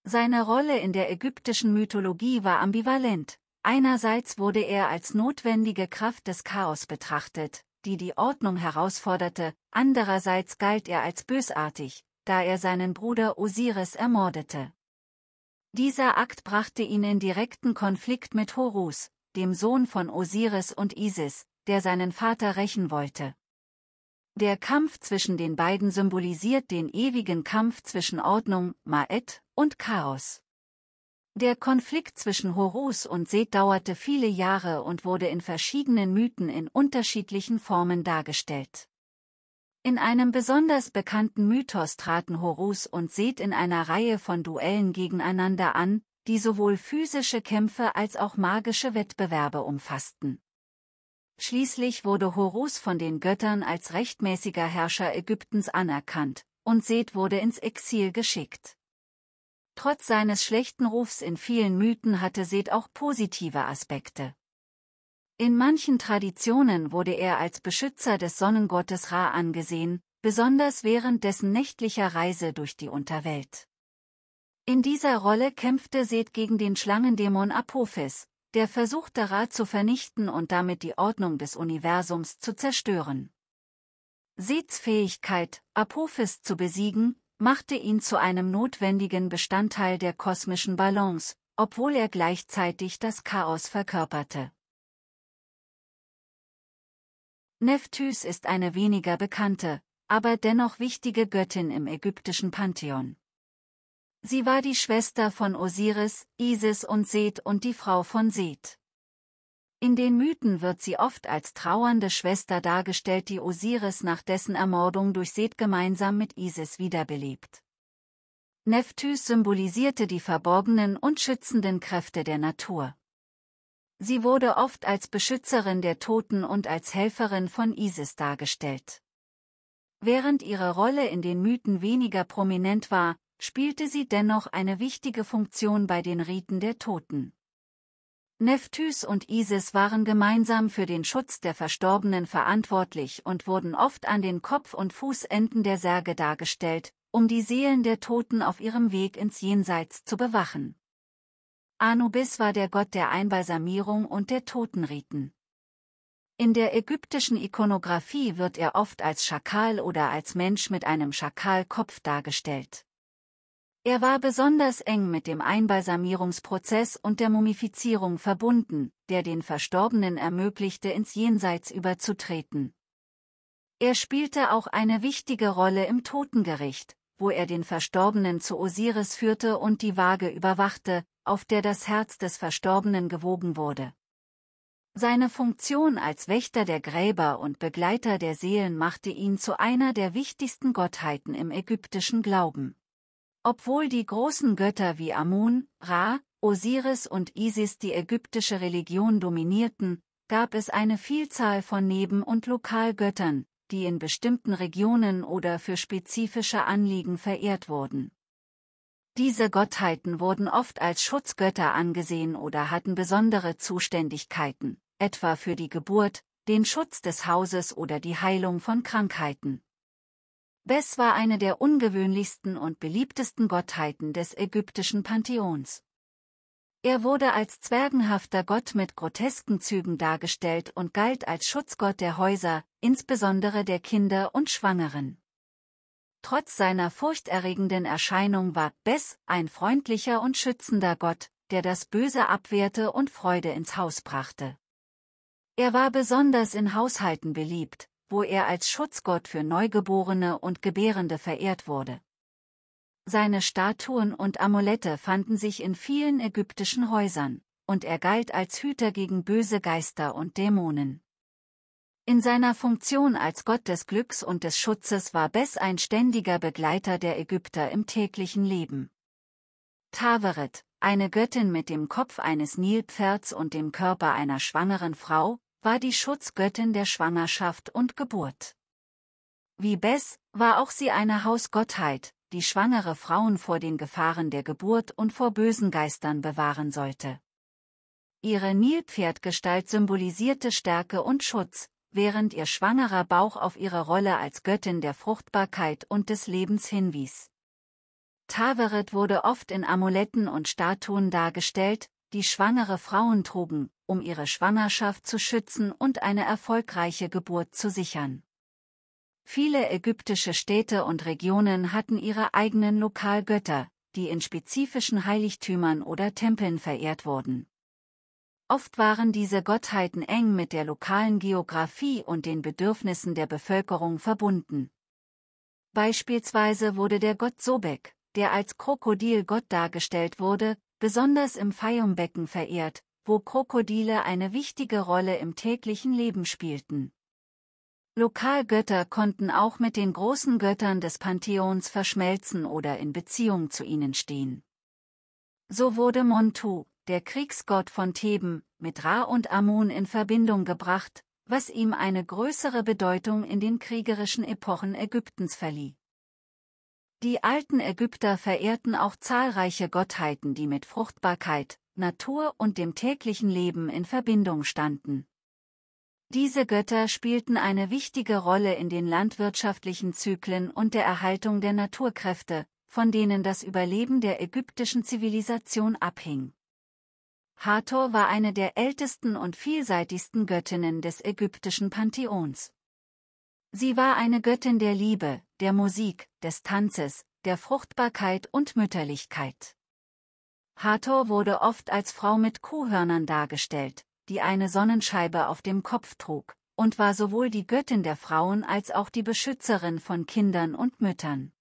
Seine Rolle in der ägyptischen Mythologie war ambivalent. Einerseits wurde er als notwendige Kraft des Chaos betrachtet, die die Ordnung herausforderte, andererseits galt er als bösartig, da er seinen Bruder Osiris ermordete. Dieser Akt brachte ihn in direkten Konflikt mit Horus, dem Sohn von Osiris und Isis, der seinen Vater rächen wollte. Der Kampf zwischen den beiden symbolisiert den ewigen Kampf zwischen Ordnung, Ma'et, und Chaos. Der Konflikt zwischen Horus und Seth dauerte viele Jahre und wurde in verschiedenen Mythen in unterschiedlichen Formen dargestellt. In einem besonders bekannten Mythos traten Horus und Seth in einer Reihe von Duellen gegeneinander an, die sowohl physische Kämpfe als auch magische Wettbewerbe umfassten. Schließlich wurde Horus von den Göttern als rechtmäßiger Herrscher Ägyptens anerkannt, und Seth wurde ins Exil geschickt. Trotz seines schlechten Rufs in vielen Mythen hatte Seth auch positive Aspekte. In manchen Traditionen wurde er als Beschützer des Sonnengottes Ra angesehen, besonders während dessen nächtlicher Reise durch die Unterwelt. In dieser Rolle kämpfte Seth gegen den Schlangendämon Apophis, der versuchte Ra zu vernichten und damit die Ordnung des Universums zu zerstören. Seths Fähigkeit, Apophis zu besiegen, machte ihn zu einem notwendigen Bestandteil der kosmischen Balance, obwohl er gleichzeitig das Chaos verkörperte. Nephthys ist eine weniger bekannte, aber dennoch wichtige Göttin im ägyptischen Pantheon. Sie war die Schwester von Osiris, Isis und Seth und die Frau von Seth. In den Mythen wird sie oft als trauernde Schwester dargestellt, die Osiris nach dessen Ermordung durch Seth gemeinsam mit Isis wiederbelebt. Nephthys symbolisierte die verborgenen und schützenden Kräfte der Natur. Sie wurde oft als Beschützerin der Toten und als Helferin von Isis dargestellt. Während ihre Rolle in den Mythen weniger prominent war, spielte sie dennoch eine wichtige Funktion bei den Riten der Toten. Nephthys und Isis waren gemeinsam für den Schutz der Verstorbenen verantwortlich und wurden oft an den Kopf- und Fußenden der Särge dargestellt, um die Seelen der Toten auf ihrem Weg ins Jenseits zu bewachen. Anubis war der Gott der Einbalsamierung und der Totenriten. In der ägyptischen Ikonographie wird er oft als Schakal oder als Mensch mit einem Schakalkopf dargestellt. Er war besonders eng mit dem Einbalsamierungsprozess und der Mumifizierung verbunden, der den Verstorbenen ermöglichte, ins Jenseits überzutreten. Er spielte auch eine wichtige Rolle im Totengericht, wo er den Verstorbenen zu Osiris führte und die Waage überwachte, auf der das Herz des Verstorbenen gewogen wurde. Seine Funktion als Wächter der Gräber und Begleiter der Seelen machte ihn zu einer der wichtigsten Gottheiten im ägyptischen Glauben. Obwohl die großen Götter wie Amun, Ra, Osiris und Isis die ägyptische Religion dominierten, gab es eine Vielzahl von Neben- und Lokalgöttern, die in bestimmten Regionen oder für spezifische Anliegen verehrt wurden. Diese Gottheiten wurden oft als Schutzgötter angesehen oder hatten besondere Zuständigkeiten, etwa für die Geburt, den Schutz des Hauses oder die Heilung von Krankheiten. Bes war eine der ungewöhnlichsten und beliebtesten Gottheiten des ägyptischen Pantheons. Er wurde als zwergenhafter Gott mit grotesken Zügen dargestellt und galt als Schutzgott der Häuser, insbesondere der Kinder und Schwangeren. Trotz seiner furchterregenden Erscheinung war Bes ein freundlicher und schützender Gott, der das Böse abwehrte und Freude ins Haus brachte. Er war besonders in Haushalten beliebt, wo er als Schutzgott für Neugeborene und Gebärende verehrt wurde. Seine Statuen und Amulette fanden sich in vielen ägyptischen Häusern, und er galt als Hüter gegen böse Geister und Dämonen. In seiner Funktion als Gott des Glücks und des Schutzes war Bes ein ständiger Begleiter der Ägypter im täglichen Leben. Taweret, eine Göttin mit dem Kopf eines Nilpferds und dem Körper einer schwangeren Frau, war die Schutzgöttin der Schwangerschaft und Geburt. Wie Bes war auch sie eine Hausgottheit, die schwangere Frauen vor den Gefahren der Geburt und vor bösen Geistern bewahren sollte. Ihre Nilpferdgestalt symbolisierte Stärke und Schutz, während ihr schwangerer Bauch auf ihre Rolle als Göttin der Fruchtbarkeit und des Lebens hinwies. Taweret wurde oft in Amuletten und Statuen dargestellt, die schwangere Frauen trugen, um ihre Schwangerschaft zu schützen und eine erfolgreiche Geburt zu sichern. Viele ägyptische Städte und Regionen hatten ihre eigenen Lokalgötter, die in spezifischen Heiligtümern oder Tempeln verehrt wurden. Oft waren diese Gottheiten eng mit der lokalen Geographie und den Bedürfnissen der Bevölkerung verbunden. Beispielsweise wurde der Gott Sobek, der als Krokodilgott dargestellt wurde, besonders im Fayum-Becken verehrt, wo Krokodile eine wichtige Rolle im täglichen Leben spielten. Lokalgötter konnten auch mit den großen Göttern des Pantheons verschmelzen oder in Beziehung zu ihnen stehen. So wurde Montu, der Kriegsgott von Theben, mit Ra und Amun in Verbindung gebracht, was ihm eine größere Bedeutung in den kriegerischen Epochen Ägyptens verlieh. Die alten Ägypter verehrten auch zahlreiche Gottheiten, die mit Fruchtbarkeit, Natur und dem täglichen Leben in Verbindung standen. Diese Götter spielten eine wichtige Rolle in den landwirtschaftlichen Zyklen und der Erhaltung der Naturkräfte, von denen das Überleben der ägyptischen Zivilisation abhing. Hathor war eine der ältesten und vielseitigsten Göttinnen des ägyptischen Pantheons. Sie war eine Göttin der Liebe, der Musik, des Tanzes, der Fruchtbarkeit und Mütterlichkeit. Hathor wurde oft als Frau mit Kuhhörnern dargestellt, die eine Sonnenscheibe auf dem Kopf trug, und war sowohl die Göttin der Frauen als auch die Beschützerin von Kindern und Müttern.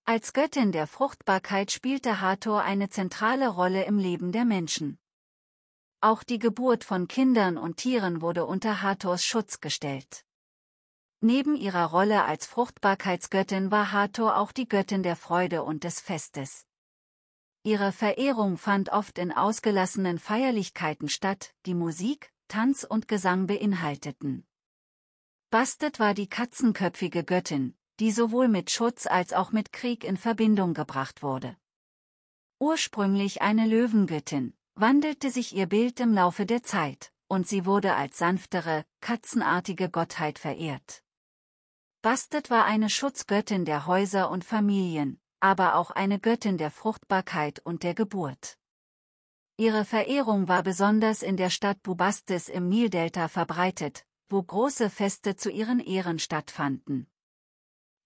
Als Göttin der Fruchtbarkeit spielte Hathor eine zentrale Rolle im Leben der Menschen. Auch die Geburt von Kindern und Tieren wurde unter Hathors Schutz gestellt. Neben ihrer Rolle als Fruchtbarkeitsgöttin war Hathor auch die Göttin der Freude und des Festes. Ihre Verehrung fand oft in ausgelassenen Feierlichkeiten statt, die Musik, Tanz und Gesang beinhalteten. Bastet war die katzenköpfige Göttin, die sowohl mit Schutz als auch mit Krieg in Verbindung gebracht wurde. Ursprünglich eine Löwengöttin, wandelte sich ihr Bild im Laufe der Zeit, und sie wurde als sanftere, katzenartige Gottheit verehrt. Bastet war eine Schutzgöttin der Häuser und Familien, aber auch eine Göttin der Fruchtbarkeit und der Geburt. Ihre Verehrung war besonders in der Stadt Bubastis im Nildelta verbreitet, wo große Feste zu ihren Ehren stattfanden.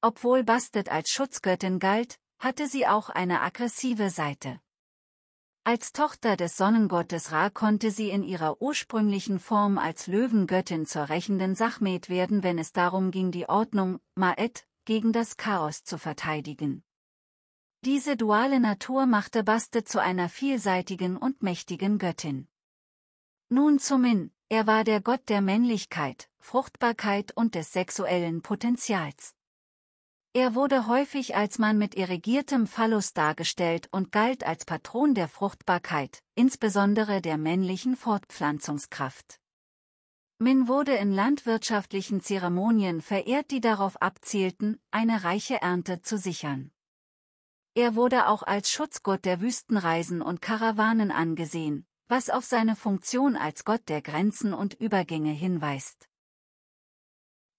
Obwohl Bastet als Schutzgöttin galt, hatte sie auch eine aggressive Seite. Als Tochter des Sonnengottes Ra konnte sie in ihrer ursprünglichen Form als Löwengöttin zur rächenden Sachmet werden, wenn es darum ging, die Ordnung, Ma'et, gegen das Chaos zu verteidigen. Diese duale Natur machte Bastet zu einer vielseitigen und mächtigen Göttin. Nun zu Min, er war der Gott der Männlichkeit, Fruchtbarkeit und des sexuellen Potenzials. Er wurde häufig als Mann mit erigiertem Phallus dargestellt und galt als Patron der Fruchtbarkeit, insbesondere der männlichen Fortpflanzungskraft. Min wurde in landwirtschaftlichen Zeremonien verehrt, die darauf abzielten, eine reiche Ernte zu sichern. Er wurde auch als Schutzgott der Wüstenreisen und Karawanen angesehen, was auf seine Funktion als Gott der Grenzen und Übergänge hinweist.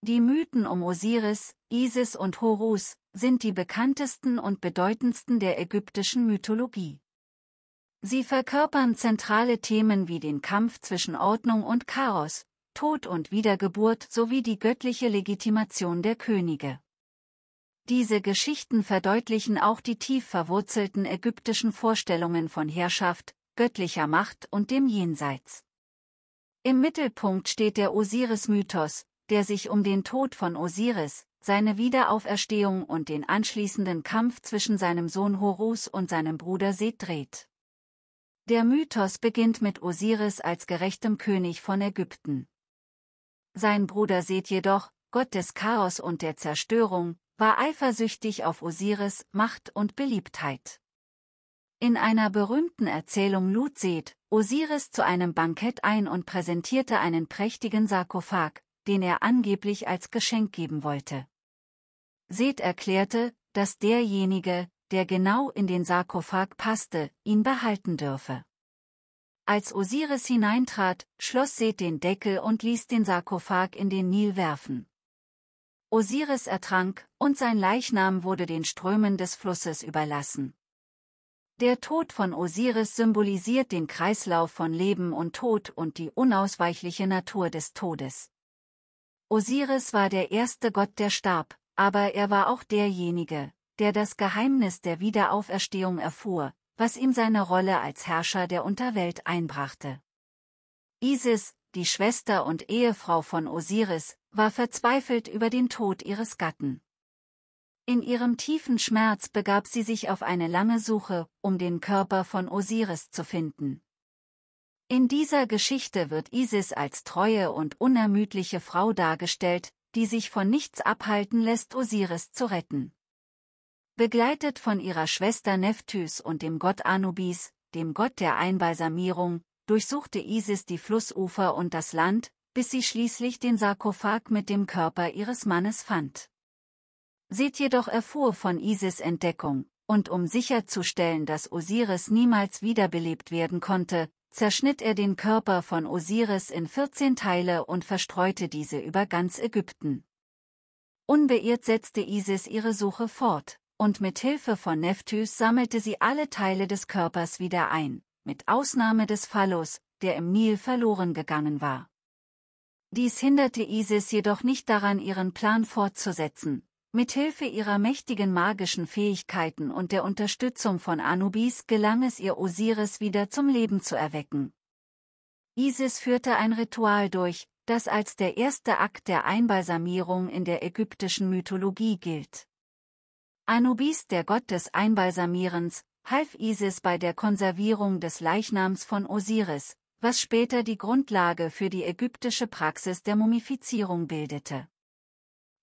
Die Mythen um Osiris, Isis und Horus sind die bekanntesten und bedeutendsten der ägyptischen Mythologie. Sie verkörpern zentrale Themen wie den Kampf zwischen Ordnung und Chaos, Tod und Wiedergeburt sowie die göttliche Legitimation der Könige. Diese Geschichten verdeutlichen auch die tief verwurzelten ägyptischen Vorstellungen von Herrschaft, göttlicher Macht und dem Jenseits. Im Mittelpunkt steht der Osiris-Mythos, der sich um den Tod von Osiris, seine Wiederauferstehung und den anschließenden Kampf zwischen seinem Sohn Horus und seinem Bruder Seth dreht. Der Mythos beginnt mit Osiris als gerechtem König von Ägypten. Sein Bruder Seth jedoch, Gott des Chaos und der Zerstörung, war eifersüchtig auf Osiris' Macht und Beliebtheit. In einer berühmten Erzählung lud Seth Osiris zu einem Bankett ein und präsentierte einen prächtigen Sarkophag, den er angeblich als Geschenk geben wollte. Seth erklärte, dass derjenige, der genau in den Sarkophag passte, ihn behalten dürfe. Als Osiris hineintrat, schloss Seth den Deckel und ließ den Sarkophag in den Nil werfen. Osiris ertrank, und sein Leichnam wurde den Strömen des Flusses überlassen. Der Tod von Osiris symbolisiert den Kreislauf von Leben und Tod und die unausweichliche Natur des Todes. Osiris war der erste Gott, der starb, aber er war auch derjenige, der das Geheimnis der Wiederauferstehung erfuhr, was ihm seine Rolle als Herrscher der Unterwelt einbrachte. Isis, die Schwester und Ehefrau von Osiris, war verzweifelt über den Tod ihres Gatten. In ihrem tiefen Schmerz begab sie sich auf eine lange Suche, um den Körper von Osiris zu finden. In dieser Geschichte wird Isis als treue und unermüdliche Frau dargestellt, die sich von nichts abhalten lässt, Osiris zu retten. Begleitet von ihrer Schwester Nephthys und dem Gott Anubis, dem Gott der Einbalsamierung, durchsuchte Isis die Flussufer und das Land, bis sie schließlich den Sarkophag mit dem Körper ihres Mannes fand. Seth jedoch erfuhr von Isis' Entdeckung, und um sicherzustellen, dass Osiris niemals wiederbelebt werden konnte, zerschnitt er den Körper von Osiris in 14 Teile und verstreute diese über ganz Ägypten. Unbeirrt setzte Isis ihre Suche fort, und mit Hilfe von Nephthys sammelte sie alle Teile des Körpers wieder ein, mit Ausnahme des Phallus, der im Nil verloren gegangen war. Dies hinderte Isis jedoch nicht daran, ihren Plan fortzusetzen. Mit Hilfe ihrer mächtigen magischen Fähigkeiten und der Unterstützung von Anubis gelang es ihr, Osiris wieder zum Leben zu erwecken. Isis führte ein Ritual durch, das als der erste Akt der Einbalsamierung in der ägyptischen Mythologie gilt. Anubis, der Gott des Einbalsamierens, half Isis bei der Konservierung des Leichnams von Osiris, was später die Grundlage für die ägyptische Praxis der Mumifizierung bildete.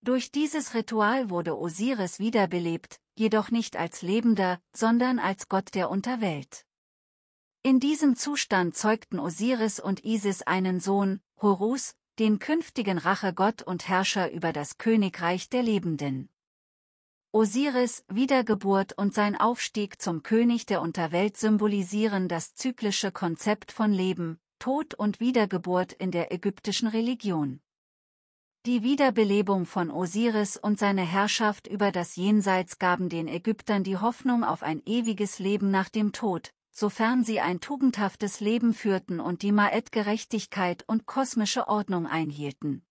Durch dieses Ritual wurde Osiris wiederbelebt, jedoch nicht als Lebender, sondern als Gott der Unterwelt. In diesem Zustand zeugten Osiris und Isis einen Sohn, Horus, den künftigen Rachegott und Herrscher über das Königreich der Lebenden. Osiris' Wiedergeburt und sein Aufstieg zum König der Unterwelt symbolisieren das zyklische Konzept von Leben, Tod und Wiedergeburt in der ägyptischen Religion. Die Wiederbelebung von Osiris und seine Herrschaft über das Jenseits gaben den Ägyptern die Hoffnung auf ein ewiges Leben nach dem Tod, sofern sie ein tugendhaftes Leben führten und die Ma'at-Gerechtigkeit und kosmische Ordnung einhielten.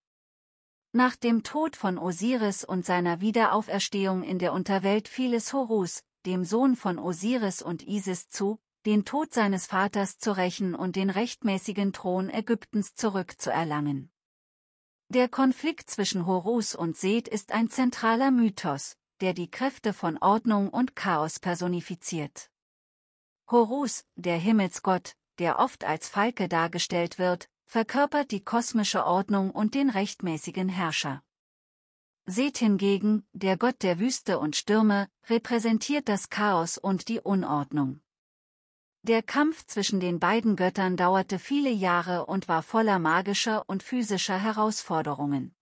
Nach dem Tod von Osiris und seiner Wiederauferstehung in der Unterwelt fiel es Horus, dem Sohn von Osiris und Isis zu, den Tod seines Vaters zu rächen und den rechtmäßigen Thron Ägyptens zurückzuerlangen. Der Konflikt zwischen Horus und Seth ist ein zentraler Mythos, der die Kräfte von Ordnung und Chaos personifiziert. Horus, der Himmelsgott, der oft als Falke dargestellt wird, verkörpert die kosmische Ordnung und den rechtmäßigen Herrscher. Seth hingegen, der Gott der Wüste und Stürme, repräsentiert das Chaos und die Unordnung. Der Kampf zwischen den beiden Göttern dauerte viele Jahre und war voller magischer und physischer Herausforderungen.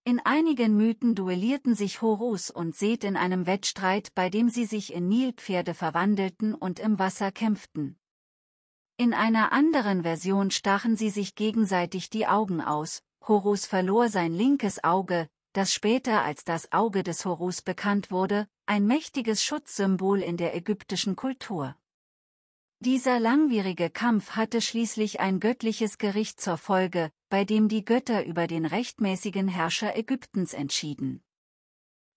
In einigen Mythen duellierten sich Horus und Seth in einem Wettstreit, bei dem sie sich in Nilpferde verwandelten und im Wasser kämpften. In einer anderen Version stachen sie sich gegenseitig die Augen aus. Horus verlor sein linkes Auge, das später als das Auge des Horus bekannt wurde, ein mächtiges Schutzsymbol in der ägyptischen Kultur. Dieser langwierige Kampf hatte schließlich ein göttliches Gericht zur Folge, bei dem die Götter über den rechtmäßigen Herrscher Ägyptens entschieden.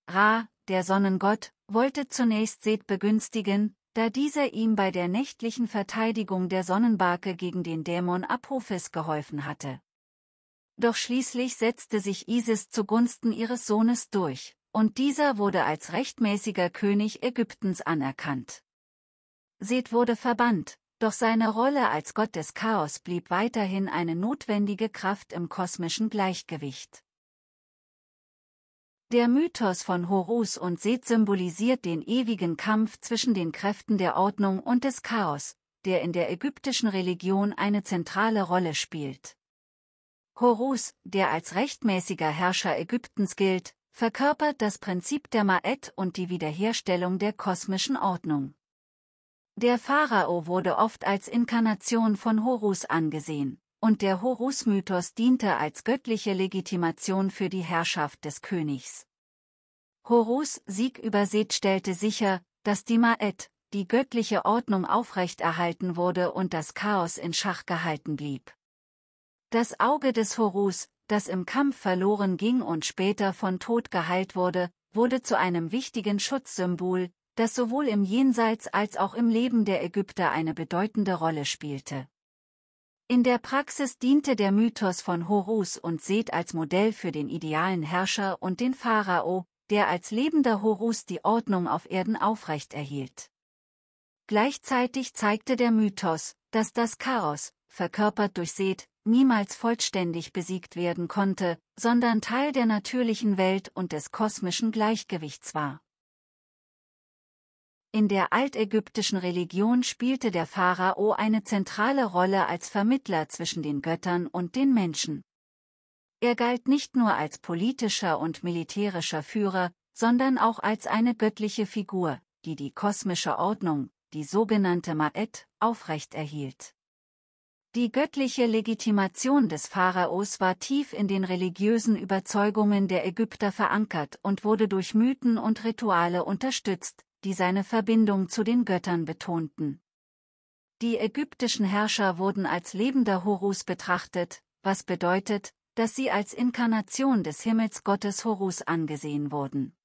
Ra, der Sonnengott, wollte zunächst Seth begünstigen, da dieser ihm bei der nächtlichen Verteidigung der Sonnenbarke gegen den Dämon Apophis geholfen hatte. Doch schließlich setzte sich Isis zugunsten ihres Sohnes durch, und dieser wurde als rechtmäßiger König Ägyptens anerkannt. Seth wurde verbannt, doch seine Rolle als Gott des Chaos blieb weiterhin eine notwendige Kraft im kosmischen Gleichgewicht. Der Mythos von Horus und Seth symbolisiert den ewigen Kampf zwischen den Kräften der Ordnung und des Chaos, der in der ägyptischen Religion eine zentrale Rolle spielt. Horus, der als rechtmäßiger Herrscher Ägyptens gilt, verkörpert das Prinzip der Ma'at und die Wiederherstellung der kosmischen Ordnung. Der Pharao wurde oft als Inkarnation von Horus angesehen, und der Horus-Mythos diente als göttliche Legitimation für die Herrschaft des Königs. Horus' Sieg über Seth stellte sicher, dass die Ma'at, die göttliche Ordnung aufrechterhalten wurde und das Chaos in Schach gehalten blieb. Das Auge des Horus, das im Kampf verloren ging und später von Tod geheilt wurde, wurde zu einem wichtigen Schutzsymbol, das sowohl im Jenseits als auch im Leben der Ägypter eine bedeutende Rolle spielte. In der Praxis diente der Mythos von Horus und Seth als Modell für den idealen Herrscher und den Pharao, der als lebender Horus die Ordnung auf Erden aufrechterhielt. Gleichzeitig zeigte der Mythos, dass das Chaos, verkörpert durch Seth, niemals vollständig besiegt werden konnte, sondern Teil der natürlichen Welt und des kosmischen Gleichgewichts war. In der altägyptischen Religion spielte der Pharao eine zentrale Rolle als Vermittler zwischen den Göttern und den Menschen. Er galt nicht nur als politischer und militärischer Führer, sondern auch als eine göttliche Figur, die die kosmische Ordnung, die sogenannte Ma'at, aufrechterhielt. Die göttliche Legitimation des Pharaos war tief in den religiösen Überzeugungen der Ägypter verankert und wurde durch Mythen und Rituale unterstützt, die seine Verbindung zu den Göttern betonten. Die ägyptischen Herrscher wurden als lebender Horus betrachtet, was bedeutet, dass sie als Inkarnation des Himmelsgottes Horus angesehen wurden.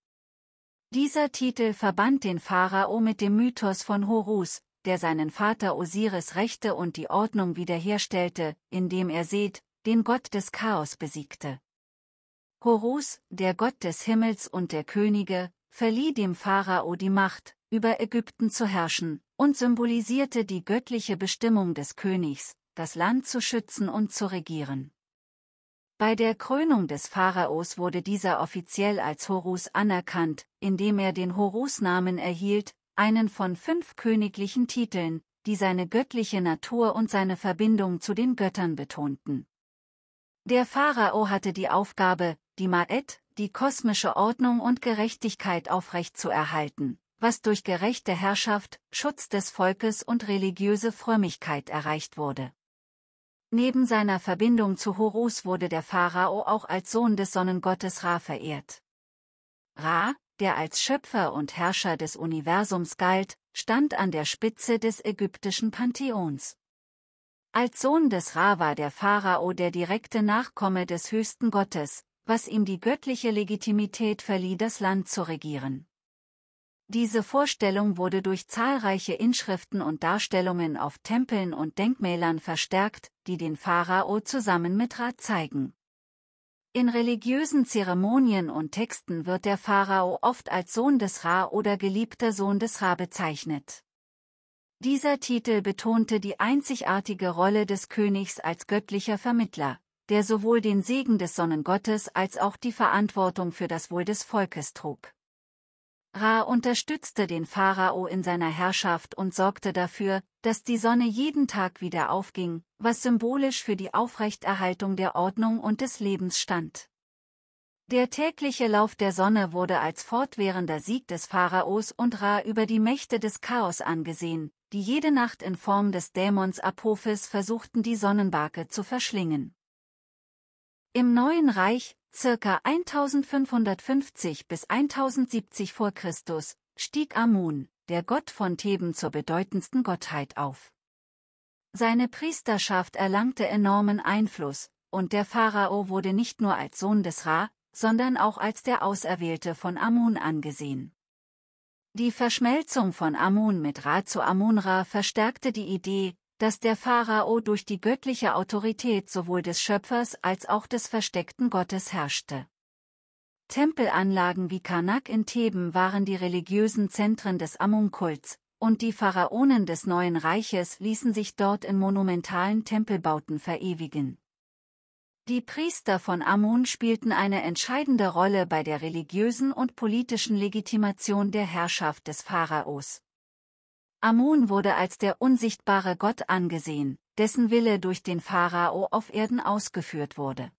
Dieser Titel verband den Pharao mit dem Mythos von Horus, der seinen Vater Osiris rächte und die Ordnung wiederherstellte, indem er Seth, den Gott des Chaos, besiegte. Horus, der Gott des Himmels und der Könige, verlieh dem Pharao die Macht, über Ägypten zu herrschen, und symbolisierte die göttliche Bestimmung des Königs, das Land zu schützen und zu regieren. Bei der Krönung des Pharaos wurde dieser offiziell als Horus anerkannt, indem er den Horus-Namen erhielt, einen von 5 königlichen Titeln, die seine göttliche Natur und seine Verbindung zu den Göttern betonten. Der Pharao hatte die Aufgabe, die Ma'et, die kosmische Ordnung und Gerechtigkeit aufrechtzuerhalten, was durch gerechte Herrschaft, Schutz des Volkes und religiöse Frömmigkeit erreicht wurde. Neben seiner Verbindung zu Horus wurde der Pharao auch als Sohn des Sonnengottes Ra verehrt. Ra, der als Schöpfer und Herrscher des Universums galt, stand an der Spitze des ägyptischen Pantheons. Als Sohn des Ra war der Pharao der direkte Nachkomme des höchsten Gottes, was ihm die göttliche Legitimität verlieh, das Land zu regieren. Diese Vorstellung wurde durch zahlreiche Inschriften und Darstellungen auf Tempeln und Denkmälern verstärkt, die den Pharao zusammen mit Ra zeigen. In religiösen Zeremonien und Texten wird der Pharao oft als Sohn des Ra oder geliebter Sohn des Ra bezeichnet. Dieser Titel betonte die einzigartige Rolle des Königs als göttlicher Vermittler, der sowohl den Segen des Sonnengottes als auch die Verantwortung für das Wohl des Volkes trug. Ra unterstützte den Pharao in seiner Herrschaft und sorgte dafür, dass die Sonne jeden Tag wieder aufging, was symbolisch für die Aufrechterhaltung der Ordnung und des Lebens stand. Der tägliche Lauf der Sonne wurde als fortwährender Sieg des Pharaos und Ra über die Mächte des Chaos angesehen, die jede Nacht in Form des Dämons Apophis versuchten, die Sonnenbarke zu verschlingen. Im Neuen Reich, ca. 1550 bis 1070 v. Chr., stieg Amun, der Gott von Theben, zur bedeutendsten Gottheit auf. Seine Priesterschaft erlangte enormen Einfluss, und der Pharao wurde nicht nur als Sohn des Ra, sondern auch als der Auserwählte von Amun angesehen. Die Verschmelzung von Amun mit Ra zu Amun-Ra verstärkte die Idee, dass der Pharao durch die göttliche Autorität sowohl des Schöpfers als auch des versteckten Gottes herrschte. Tempelanlagen wie Karnak in Theben waren die religiösen Zentren des Amun-Kults, und die Pharaonen des Neuen Reiches ließen sich dort in monumentalen Tempelbauten verewigen. Die Priester von Amun spielten eine entscheidende Rolle bei der religiösen und politischen Legitimation der Herrschaft des Pharaos. Amun wurde als der unsichtbare Gott angesehen, dessen Wille durch den Pharao auf Erden ausgeführt wurde.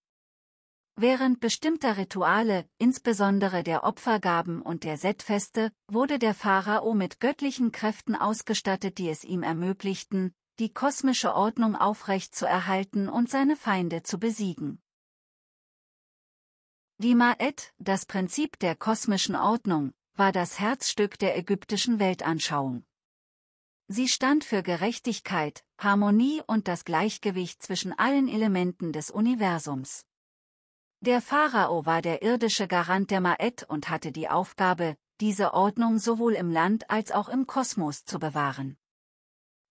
Während bestimmter Rituale, insbesondere der Opfergaben und der Set-Feste, wurde der Pharao mit göttlichen Kräften ausgestattet, die es ihm ermöglichten, die kosmische Ordnung aufrechtzuerhalten und seine Feinde zu besiegen. Die Ma'et, das Prinzip der kosmischen Ordnung, war das Herzstück der ägyptischen Weltanschauung. Sie stand für Gerechtigkeit, Harmonie und das Gleichgewicht zwischen allen Elementen des Universums. Der Pharao war der irdische Garant der Ma'et und hatte die Aufgabe, diese Ordnung sowohl im Land als auch im Kosmos zu bewahren.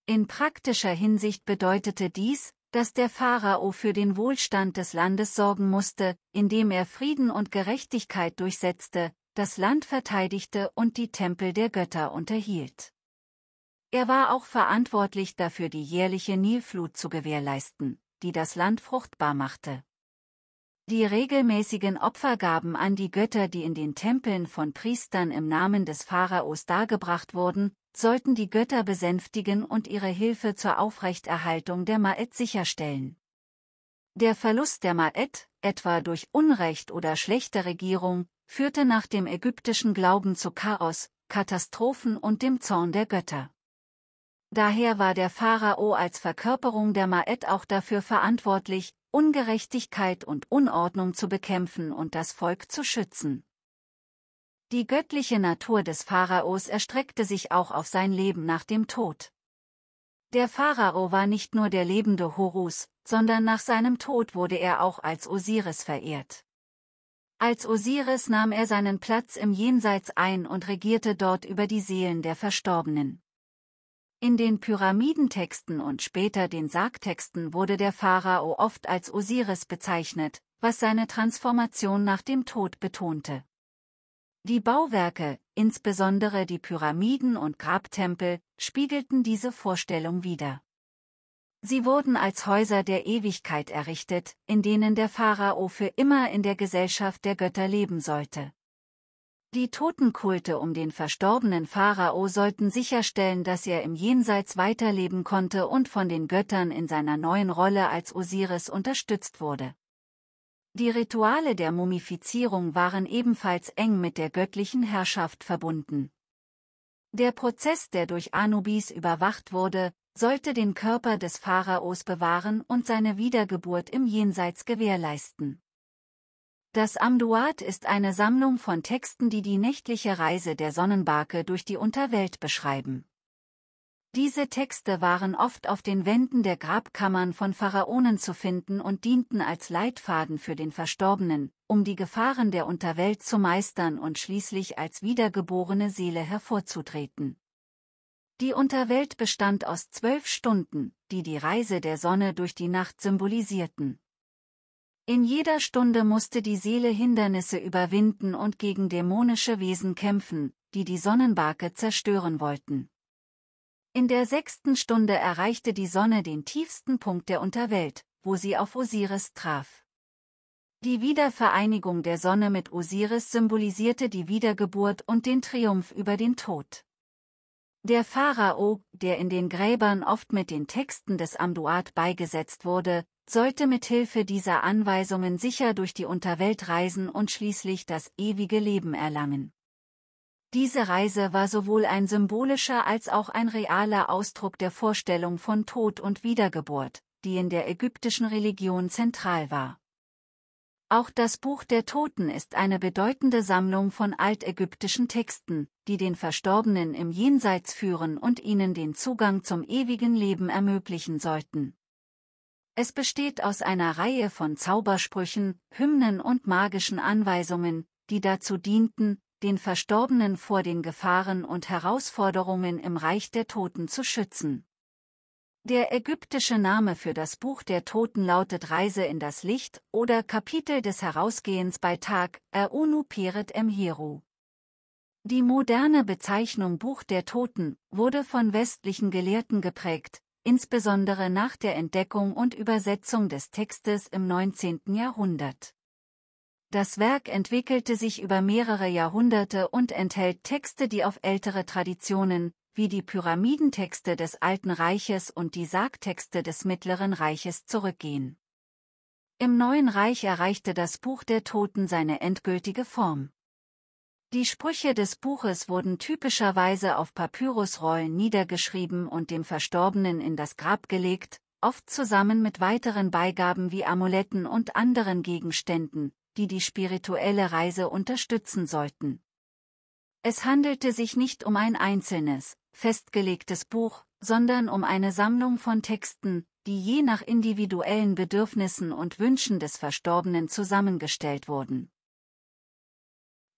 In praktischer Hinsicht bedeutete dies, dass der Pharao für den Wohlstand des Landes sorgen musste, indem er Frieden und Gerechtigkeit durchsetzte, das Land verteidigte und die Tempel der Götter unterhielt. Er war auch verantwortlich dafür, die jährliche Nilflut zu gewährleisten, die das Land fruchtbar machte. Die regelmäßigen Opfergaben an die Götter, die in den Tempeln von Priestern im Namen des Pharaos dargebracht wurden, sollten die Götter besänftigen und ihre Hilfe zur Aufrechterhaltung der Ma'et sicherstellen. Der Verlust der Ma'et, etwa durch Unrecht oder schlechte Regierung, führte nach dem ägyptischen Glauben zu Chaos, Katastrophen und dem Zorn der Götter. Daher war der Pharao als Verkörperung der Ma'et auch dafür verantwortlich, Ungerechtigkeit und Unordnung zu bekämpfen und das Volk zu schützen. Die göttliche Natur des Pharaos erstreckte sich auch auf sein Leben nach dem Tod. Der Pharao war nicht nur der lebende Horus, sondern nach seinem Tod wurde er auch als Osiris verehrt. Als Osiris nahm er seinen Platz im Jenseits ein und regierte dort über die Seelen der Verstorbenen. In den Pyramidentexten und später den Sargtexten wurde der Pharao oft als Osiris bezeichnet, was seine Transformation nach dem Tod betonte. Die Bauwerke, insbesondere die Pyramiden und Grabtempel, spiegelten diese Vorstellung wider. Sie wurden als Häuser der Ewigkeit errichtet, in denen der Pharao für immer in der Gesellschaft der Götter leben sollte. Die Totenkulte um den verstorbenen Pharao sollten sicherstellen, dass er im Jenseits weiterleben konnte und von den Göttern in seiner neuen Rolle als Osiris unterstützt wurde. Die Rituale der Mumifizierung waren ebenfalls eng mit der göttlichen Herrschaft verbunden. Der Prozess, der durch Anubis überwacht wurde, sollte den Körper des Pharaos bewahren und seine Wiedergeburt im Jenseits gewährleisten. Das Amduat ist eine Sammlung von Texten, die die nächtliche Reise der Sonnenbarke durch die Unterwelt beschreiben. Diese Texte waren oft auf den Wänden der Grabkammern von Pharaonen zu finden und dienten als Leitfaden für den Verstorbenen, um die Gefahren der Unterwelt zu meistern und schließlich als wiedergeborene Seele hervorzutreten. Die Unterwelt bestand aus 12 Stunden, die die Reise der Sonne durch die Nacht symbolisierten. In jeder Stunde musste die Seele Hindernisse überwinden und gegen dämonische Wesen kämpfen, die die Sonnenbarke zerstören wollten. In der 6. Stunde erreichte die Sonne den tiefsten Punkt der Unterwelt, wo sie auf Osiris traf. Die Wiedervereinigung der Sonne mit Osiris symbolisierte die Wiedergeburt und den Triumph über den Tod. Der Pharao, der in den Gräbern oft mit den Texten des Amduat beigesetzt wurde, sollte mithilfe dieser Anweisungen sicher durch die Unterwelt reisen und schließlich das ewige Leben erlangen. Diese Reise war sowohl ein symbolischer als auch ein realer Ausdruck der Vorstellung von Tod und Wiedergeburt, die in der ägyptischen Religion zentral war. Auch das Buch der Toten ist eine bedeutende Sammlung von altägyptischen Texten, die den Verstorbenen im Jenseits führen und ihnen den Zugang zum ewigen Leben ermöglichen sollten. Es besteht aus einer Reihe von Zaubersprüchen, Hymnen und magischen Anweisungen, die dazu dienten, den Verstorbenen vor den Gefahren und Herausforderungen im Reich der Toten zu schützen. Der ägyptische Name für das Buch der Toten lautet Reise in das Licht oder Kapitel des Herausgehens bei Tag, Unu Peret Emheru. Die moderne Bezeichnung Buch der Toten wurde von westlichen Gelehrten geprägt, insbesondere nach der Entdeckung und Übersetzung des Textes im 19. Jahrhundert. Das Werk entwickelte sich über mehrere Jahrhunderte und enthält Texte, die auf ältere Traditionen, wie die Pyramidentexte des Alten Reiches und die Sargtexte des Mittleren Reiches zurückgehen. Im Neuen Reich erreichte das Buch der Toten seine endgültige Form. Die Sprüche des Buches wurden typischerweise auf Papyrusrollen niedergeschrieben und dem Verstorbenen in das Grab gelegt, oft zusammen mit weiteren Beigaben wie Amuletten und anderen Gegenständen, die die spirituelle Reise unterstützen sollten. Es handelte sich nicht um ein einzelnes, festgelegtes Buch, sondern um eine Sammlung von Texten, die je nach individuellen Bedürfnissen und Wünschen des Verstorbenen zusammengestellt wurden.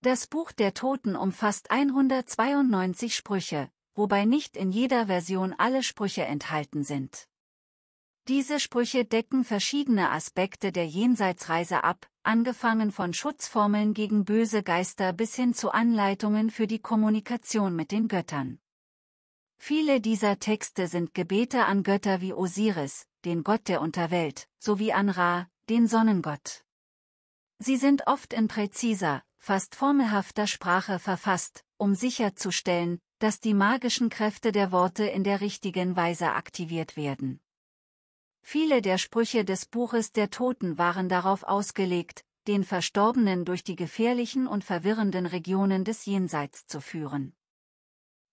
Das Buch der Toten umfasst 192 Sprüche, wobei nicht in jeder Version alle Sprüche enthalten sind. Diese Sprüche decken verschiedene Aspekte der Jenseitsreise ab, angefangen von Schutzformeln gegen böse Geister bis hin zu Anleitungen für die Kommunikation mit den Göttern. Viele dieser Texte sind Gebete an Götter wie Osiris, den Gott der Unterwelt, sowie an Ra, den Sonnengott. Sie sind oft in präziser, fast formelhafter Sprache verfasst, um sicherzustellen, dass die magischen Kräfte der Worte in der richtigen Weise aktiviert werden. Viele der Sprüche des Buches der Toten waren darauf ausgelegt, den Verstorbenen durch die gefährlichen und verwirrenden Regionen des Jenseits zu führen.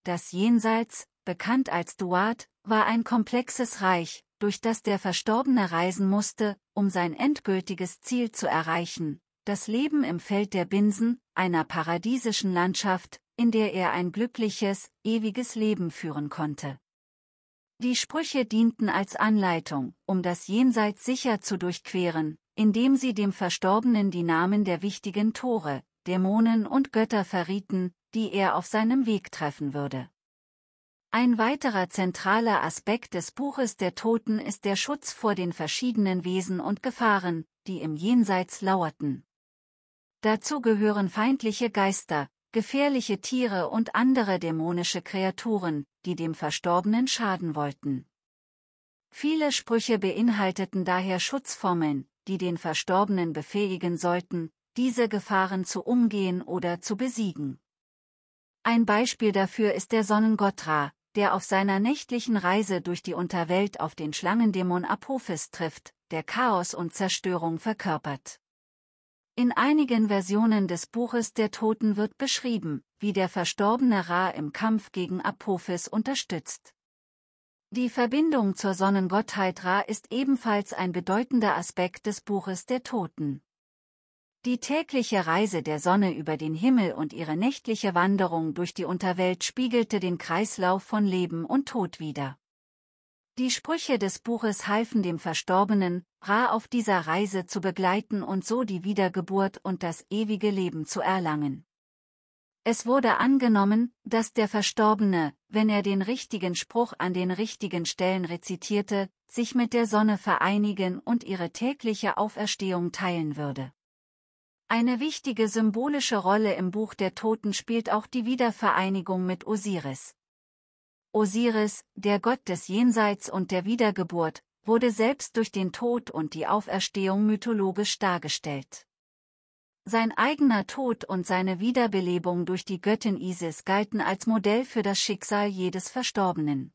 Das Jenseits, bekannt als Duat, war ein komplexes Reich, durch das der Verstorbene reisen musste, um sein endgültiges Ziel zu erreichen, das Leben im Feld der Binsen, einer paradiesischen Landschaft, in der er ein glückliches, ewiges Leben führen konnte. Die Sprüche dienten als Anleitung, um das Jenseits sicher zu durchqueren, indem sie dem Verstorbenen die Namen der wichtigen Tore, Dämonen und Götter verrieten, die er auf seinem Weg treffen würde. Ein weiterer zentraler Aspekt des Buches der Toten ist der Schutz vor den verschiedenen Wesen und Gefahren, die im Jenseits lauerten. Dazu gehören feindliche Geister, gefährliche Tiere und andere dämonische Kreaturen, die dem Verstorbenen schaden wollten. Viele Sprüche beinhalteten daher Schutzformeln, die den Verstorbenen befähigen sollten, diese Gefahren zu umgehen oder zu besiegen. Ein Beispiel dafür ist der Sonnengott Ra, der auf seiner nächtlichen Reise durch die Unterwelt auf den Schlangendämon Apophis trifft, der Chaos und Zerstörung verkörpert. In einigen Versionen des Buches der Toten wird beschrieben, wie der verstorbene Ra im Kampf gegen Apophis unterstützt. Die Verbindung zur Sonnengottheit Ra ist ebenfalls ein bedeutender Aspekt des Buches der Toten. Die tägliche Reise der Sonne über den Himmel und ihre nächtliche Wanderung durch die Unterwelt spiegelte den Kreislauf von Leben und Tod wider. Die Sprüche des Buches halfen dem Verstorbenen, Ra auf dieser Reise zu begleiten und so die Wiedergeburt und das ewige Leben zu erlangen. Es wurde angenommen, dass der Verstorbene, wenn er den richtigen Spruch an den richtigen Stellen rezitierte, sich mit der Sonne vereinigen und ihre tägliche Auferstehung teilen würde. Eine wichtige symbolische Rolle im Buch der Toten spielt auch die Wiedervereinigung mit Osiris. Osiris, der Gott des Jenseits und der Wiedergeburt, wurde selbst durch den Tod und die Auferstehung mythologisch dargestellt. Sein eigener Tod und seine Wiederbelebung durch die Göttin Isis galten als Modell für das Schicksal jedes Verstorbenen.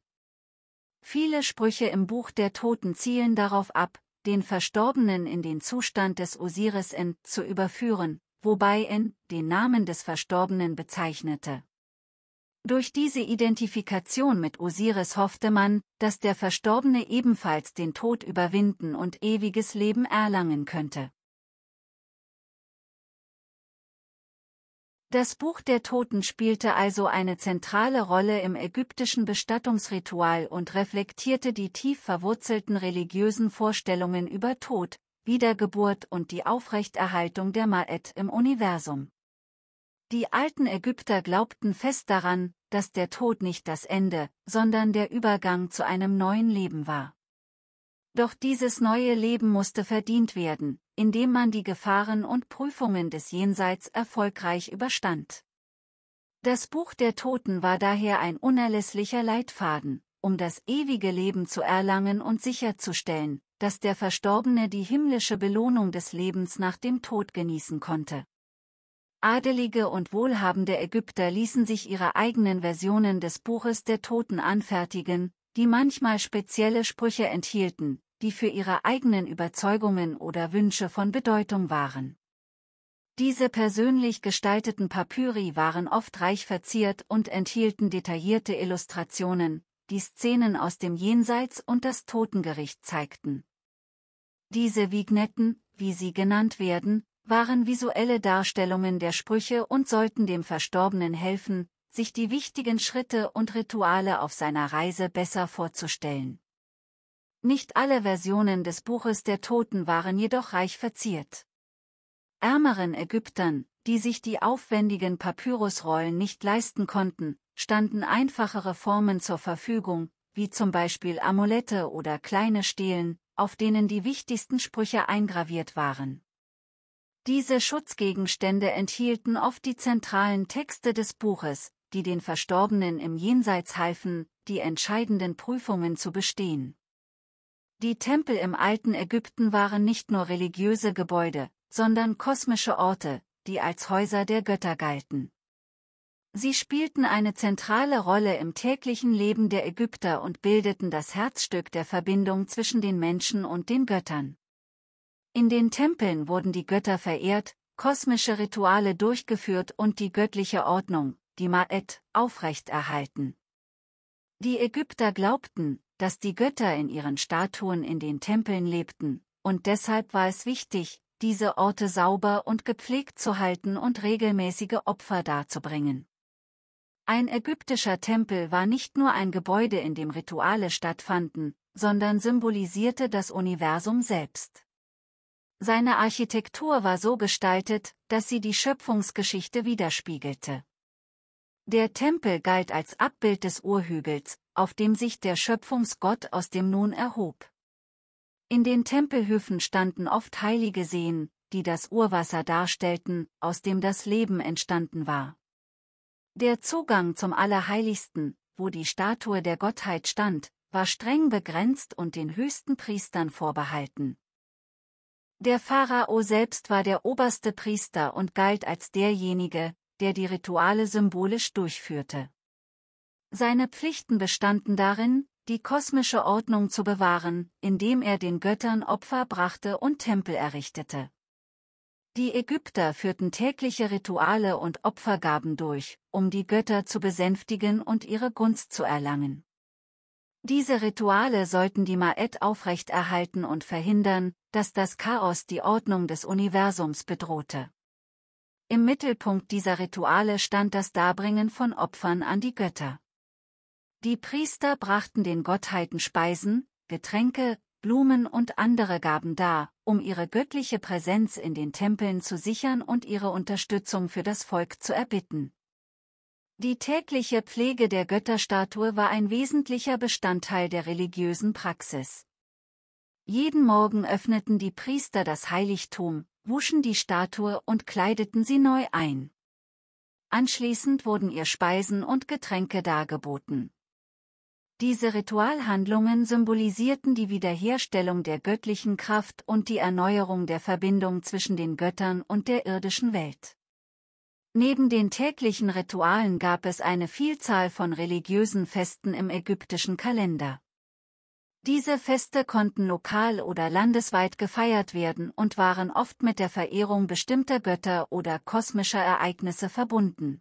Viele Sprüche im Buch der Toten zielen darauf ab, den Verstorbenen in den Zustand des Osiris En zu überführen, wobei En den Namen des Verstorbenen bezeichnete. Durch diese Identifikation mit Osiris hoffte man, dass der Verstorbene ebenfalls den Tod überwinden und ewiges Leben erlangen könnte. Das Buch der Toten spielte also eine zentrale Rolle im ägyptischen Bestattungsritual und reflektierte die tief verwurzelten religiösen Vorstellungen über Tod, Wiedergeburt und die Aufrechterhaltung der Ma'at im Universum. Die alten Ägypter glaubten fest daran, dass der Tod nicht das Ende, sondern der Übergang zu einem neuen Leben war. Doch dieses neue Leben musste verdient werden, indem man die Gefahren und Prüfungen des Jenseits erfolgreich überstand. Das Buch der Toten war daher ein unerlässlicher Leitfaden, um das ewige Leben zu erlangen und sicherzustellen, dass der Verstorbene die himmlische Belohnung des Lebens nach dem Tod genießen konnte. Adelige und wohlhabende Ägypter ließen sich ihre eigenen Versionen des Buches der Toten anfertigen, die manchmal spezielle Sprüche enthielten, die für ihre eigenen Überzeugungen oder Wünsche von Bedeutung waren. Diese persönlich gestalteten Papyri waren oft reich verziert und enthielten detaillierte Illustrationen, die Szenen aus dem Jenseits und das Totengericht zeigten. Diese Vignetten, wie sie genannt werden, waren visuelle Darstellungen der Sprüche und sollten dem Verstorbenen helfen, sich die wichtigen Schritte und Rituale auf seiner Reise besser vorzustellen. Nicht alle Versionen des Buches der Toten waren jedoch reich verziert. Ärmeren Ägyptern, die sich die aufwendigen Papyrusrollen nicht leisten konnten, standen einfachere Formen zur Verfügung, wie zum Beispiel Amulette oder kleine Stelen, auf denen die wichtigsten Sprüche eingraviert waren. Diese Schutzgegenstände enthielten oft die zentralen Texte des Buches, die den Verstorbenen im Jenseits halfen, die entscheidenden Prüfungen zu bestehen. Die Tempel im alten Ägypten waren nicht nur religiöse Gebäude, sondern kosmische Orte, die als Häuser der Götter galten. Sie spielten eine zentrale Rolle im täglichen Leben der Ägypter und bildeten das Herzstück der Verbindung zwischen den Menschen und den Göttern. In den Tempeln wurden die Götter verehrt, kosmische Rituale durchgeführt und die göttliche Ordnung, die Ma'at, aufrechterhalten. Die Ägypter glaubten, dass die Götter in ihren Statuen in den Tempeln lebten, und deshalb war es wichtig, diese Orte sauber und gepflegt zu halten und regelmäßige Opfer darzubringen. Ein ägyptischer Tempel war nicht nur ein Gebäude, in dem Rituale stattfanden, sondern symbolisierte das Universum selbst. Seine Architektur war so gestaltet, dass sie die Schöpfungsgeschichte widerspiegelte. Der Tempel galt als Abbild des Urhügels, auf dem sich der Schöpfungsgott aus dem Nun erhob. In den Tempelhöfen standen oft heilige Seen, die das Urwasser darstellten, aus dem das Leben entstanden war. Der Zugang zum Allerheiligsten, wo die Statue der Gottheit stand, war streng begrenzt und den höchsten Priestern vorbehalten. Der Pharao selbst war der oberste Priester und galt als derjenige, der die Rituale symbolisch durchführte. Seine Pflichten bestanden darin, die kosmische Ordnung zu bewahren, indem er den Göttern Opfer brachte und Tempel errichtete. Die Ägypter führten tägliche Rituale und Opfergaben durch, um die Götter zu besänftigen und ihre Gunst zu erlangen. Diese Rituale sollten die Ma'et aufrechterhalten und verhindern, dass das Chaos die Ordnung des Universums bedrohte. Im Mittelpunkt dieser Rituale stand das Darbringen von Opfern an die Götter. Die Priester brachten den Gottheiten Speisen, Getränke, Blumen und andere Gaben dar, um ihre göttliche Präsenz in den Tempeln zu sichern und ihre Unterstützung für das Volk zu erbitten. Die tägliche Pflege der Götterstatue war ein wesentlicher Bestandteil der religiösen Praxis. Jeden Morgen öffneten die Priester das Heiligtum, wuschen die Statue und kleideten sie neu ein. Anschließend wurden ihr Speisen und Getränke dargeboten. Diese Ritualhandlungen symbolisierten die Wiederherstellung der göttlichen Kraft und die Erneuerung der Verbindung zwischen den Göttern und der irdischen Welt. Neben den täglichen Ritualen gab es eine Vielzahl von religiösen Festen im ägyptischen Kalender. Diese Feste konnten lokal oder landesweit gefeiert werden und waren oft mit der Verehrung bestimmter Götter oder kosmischer Ereignisse verbunden.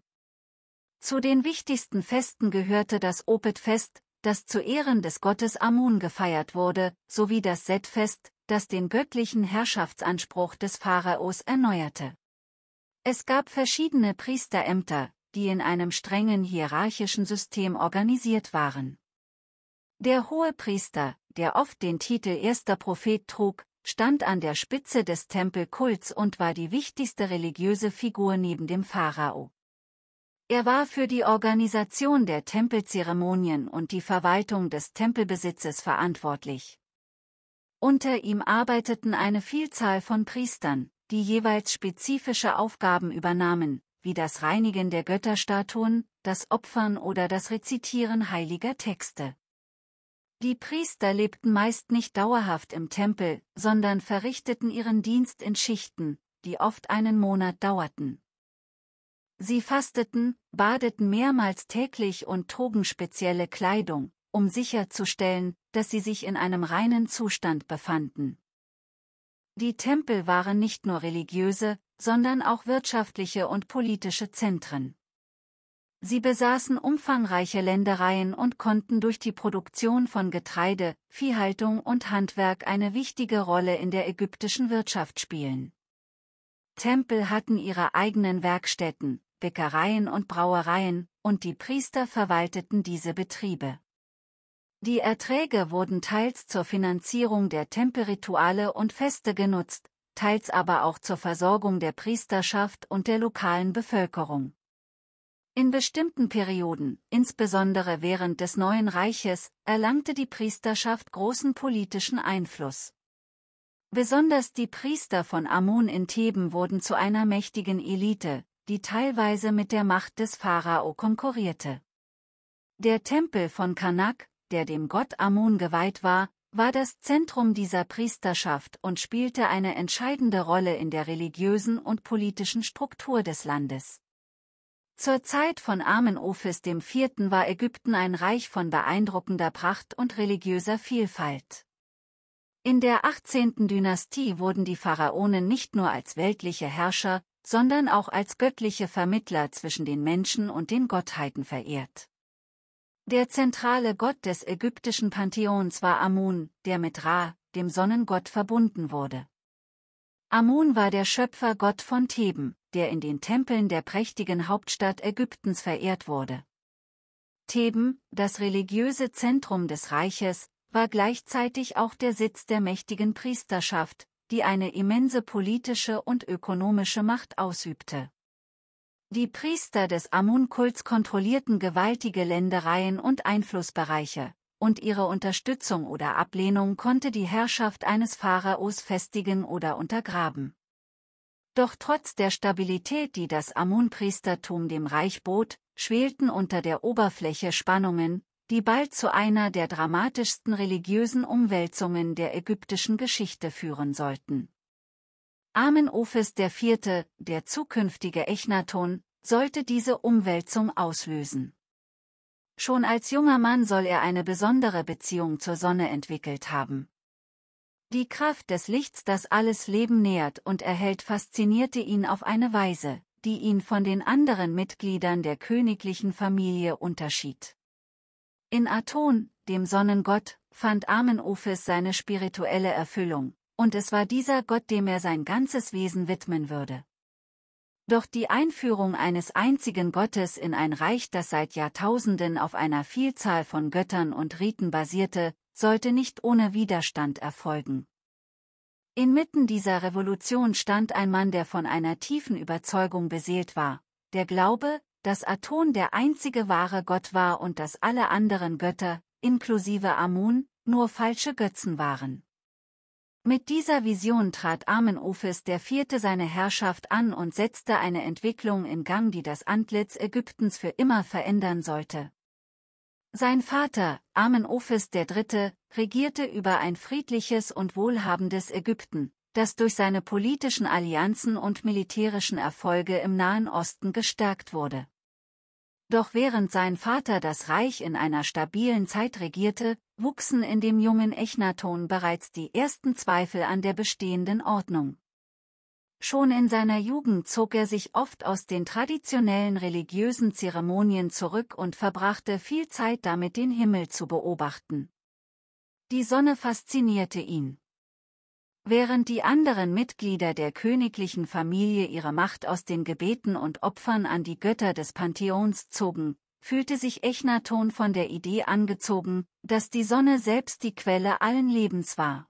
Zu den wichtigsten Festen gehörte das Opet-Fest, das zu Ehren des Gottes Amun gefeiert wurde, sowie das Set-Fest, das den göttlichen Herrschaftsanspruch des Pharaos erneuerte. Es gab verschiedene Priesterämter, die in einem strengen hierarchischen System organisiert waren. Der Hohepriester, der oft den Titel erster Prophet trug, stand an der Spitze des Tempelkults und war die wichtigste religiöse Figur neben dem Pharao. Er war für die Organisation der Tempelzeremonien und die Verwaltung des Tempelbesitzes verantwortlich. Unter ihm arbeiteten eine Vielzahl von Priestern, die jeweils spezifische Aufgaben übernahmen, wie das Reinigen der Götterstatuen, das Opfern oder das Rezitieren heiliger Texte. Die Priester lebten meist nicht dauerhaft im Tempel, sondern verrichteten ihren Dienst in Schichten, die oft einen Monat dauerten. Sie fasteten, badeten mehrmals täglich und trugen spezielle Kleidung, um sicherzustellen, dass sie sich in einem reinen Zustand befanden. Die Tempel waren nicht nur religiöse, sondern auch wirtschaftliche und politische Zentren. Sie besaßen umfangreiche Ländereien und konnten durch die Produktion von Getreide, Viehhaltung und Handwerk eine wichtige Rolle in der ägyptischen Wirtschaft spielen. Tempel hatten ihre eigenen Werkstätten, Bäckereien und Brauereien, und die Priester verwalteten diese Betriebe. Die Erträge wurden teils zur Finanzierung der Tempelrituale und Feste genutzt, teils aber auch zur Versorgung der Priesterschaft und der lokalen Bevölkerung. In bestimmten Perioden, insbesondere während des Neuen Reiches, erlangte die Priesterschaft großen politischen Einfluss. Besonders die Priester von Amun in Theben wurden zu einer mächtigen Elite, die teilweise mit der Macht des Pharao konkurrierte. Der Tempel von Karnak, der dem Gott Amun geweiht war, war das Zentrum dieser Priesterschaft und spielte eine entscheidende Rolle in der religiösen und politischen Struktur des Landes. Zur Zeit von Amenofis IV. War Ägypten ein Reich von beeindruckender Pracht und religiöser Vielfalt. In der 18. Dynastie wurden die Pharaonen nicht nur als weltliche Herrscher, sondern auch als göttliche Vermittler zwischen den Menschen und den Gottheiten verehrt. Der zentrale Gott des ägyptischen Pantheons war Amun, der mit Ra, dem Sonnengott, verbunden wurde. Amun war der Schöpfergott von Theben, der in den Tempeln der prächtigen Hauptstadt Ägyptens verehrt wurde. Theben, das religiöse Zentrum des Reiches, war gleichzeitig auch der Sitz der mächtigen Priesterschaft, die eine immense politische und ökonomische Macht ausübte. Die Priester des Amun-Kults kontrollierten gewaltige Ländereien und Einflussbereiche, und ihre Unterstützung oder Ablehnung konnte die Herrschaft eines Pharaos festigen oder untergraben. Doch trotz der Stabilität, die das Amun-Priestertum dem Reich bot, schwelten unter der Oberfläche Spannungen, die bald zu einer der dramatischsten religiösen Umwälzungen der ägyptischen Geschichte führen sollten. Amenophes IV., der zukünftige Echnaton, sollte diese Umwälzung auslösen. Schon als junger Mann soll er eine besondere Beziehung zur Sonne entwickelt haben. Die Kraft des Lichts, das alles Leben nährt und erhält, faszinierte ihn auf eine Weise, die ihn von den anderen Mitgliedern der königlichen Familie unterschied. In Aton, dem Sonnengott, fand Amenophes seine spirituelle Erfüllung, und es war dieser Gott, dem er sein ganzes Wesen widmen würde. Doch die Einführung eines einzigen Gottes in ein Reich, das seit Jahrtausenden auf einer Vielzahl von Göttern und Riten basierte, sollte nicht ohne Widerstand erfolgen. Inmitten dieser Revolution stand ein Mann, der von einer tiefen Überzeugung beseelt war, der Glaube, dass Aton der einzige wahre Gott war und dass alle anderen Götter, inklusive Amun, nur falsche Götzen waren. Mit dieser Vision trat Amenophes IV. Seine Herrschaft an und setzte eine Entwicklung in Gang, die das Antlitz Ägyptens für immer verändern sollte. Sein Vater, Amenophes III., regierte über ein friedliches und wohlhabendes Ägypten, das durch seine politischen Allianzen und militärischen Erfolge im Nahen Osten gestärkt wurde. Doch während sein Vater das Reich in einer stabilen Zeit regierte, wuchsen in dem jungen Echnaton bereits die ersten Zweifel an der bestehenden Ordnung. Schon in seiner Jugend zog er sich oft aus den traditionellen religiösen Zeremonien zurück und verbrachte viel Zeit damit, den Himmel zu beobachten. Die Sonne faszinierte ihn. Während die anderen Mitglieder der königlichen Familie ihre Macht aus den Gebeten und Opfern an die Götter des Pantheons zogen, fühlte sich Echnaton von der Idee angezogen, dass die Sonne selbst die Quelle allen Lebens war.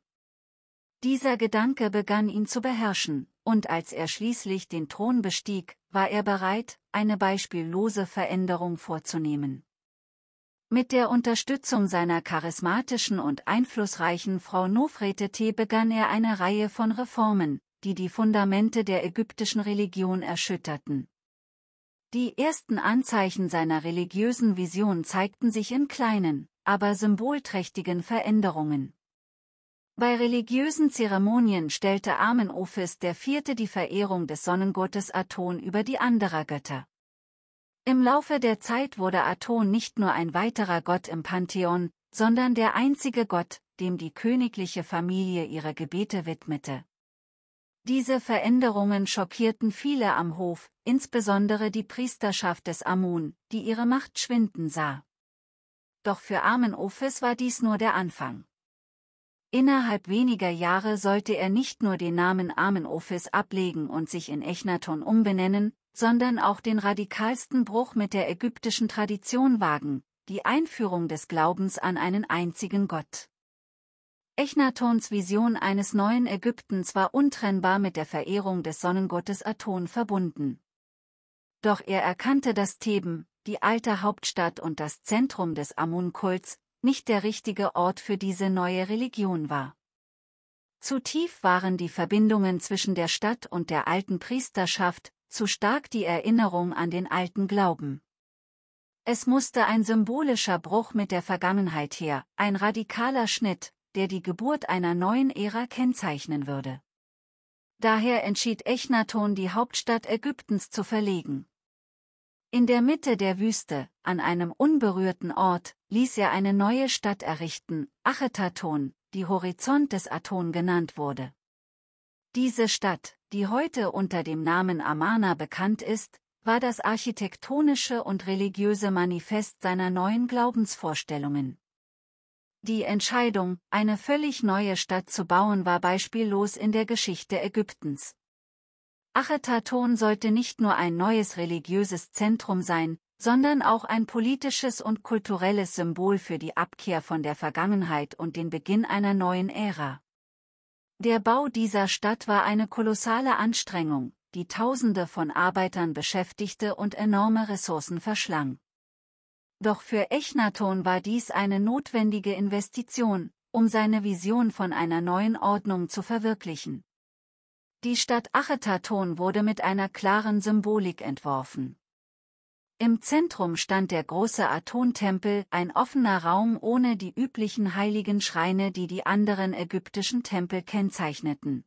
Dieser Gedanke begann ihn zu beherrschen, und als er schließlich den Thron bestieg, war er bereit, eine beispiellose Veränderung vorzunehmen. Mit der Unterstützung seiner charismatischen und einflussreichen Frau Nofretete begann er eine Reihe von Reformen, die die Fundamente der ägyptischen Religion erschütterten. Die ersten Anzeichen seiner religiösen Vision zeigten sich in kleinen, aber symbolträchtigen Veränderungen. Bei religiösen Zeremonien stellte Amenophes IV. Die Verehrung des Sonnengottes Aton über die anderer Götter. Im Laufe der Zeit wurde Aton nicht nur ein weiterer Gott im Pantheon, sondern der einzige Gott, dem die königliche Familie ihre Gebete widmete. Diese Veränderungen schockierten viele am Hof, insbesondere die Priesterschaft des Amun, die ihre Macht schwinden sah. Doch für Amenophes war dies nur der Anfang. Innerhalb weniger Jahre sollte er nicht nur den Namen Amenophes ablegen und sich in Echnaton umbenennen, sondern auch den radikalsten Bruch mit der ägyptischen Tradition wagen, die Einführung des Glaubens an einen einzigen Gott. Echnatons Vision eines neuen Ägyptens war untrennbar mit der Verehrung des Sonnengottes Aton verbunden. Doch er erkannte, dass Theben, die alte Hauptstadt und das Zentrum des Amun-Kults, nicht der richtige Ort für diese neue Religion war. Zu tief waren die Verbindungen zwischen der Stadt und der alten Priesterschaft, zu stark die Erinnerung an den alten Glauben. Es musste ein symbolischer Bruch mit der Vergangenheit her, ein radikaler Schnitt, der die Geburt einer neuen Ära kennzeichnen würde. Daher entschied Echnaton, die Hauptstadt Ägyptens zu verlegen. In der Mitte der Wüste, an einem unberührten Ort, ließ er eine neue Stadt errichten, Achetaton, die Horizont des Aton genannt wurde. Diese Stadt, die heute unter dem Namen Amarna bekannt ist, war das architektonische und religiöse Manifest seiner neuen Glaubensvorstellungen. Die Entscheidung, eine völlig neue Stadt zu bauen, war beispiellos in der Geschichte Ägyptens. Achetaton sollte nicht nur ein neues religiöses Zentrum sein, sondern auch ein politisches und kulturelles Symbol für die Abkehr von der Vergangenheit und den Beginn einer neuen Ära. Der Bau dieser Stadt war eine kolossale Anstrengung, die Tausende von Arbeitern beschäftigte und enorme Ressourcen verschlang. Doch für Echnaton war dies eine notwendige Investition, um seine Vision von einer neuen Ordnung zu verwirklichen. Die Stadt Achetaton wurde mit einer klaren Symbolik entworfen. Im Zentrum stand der große Aton-Tempel, ein offener Raum ohne die üblichen heiligen Schreine, die die anderen ägyptischen Tempel kennzeichneten.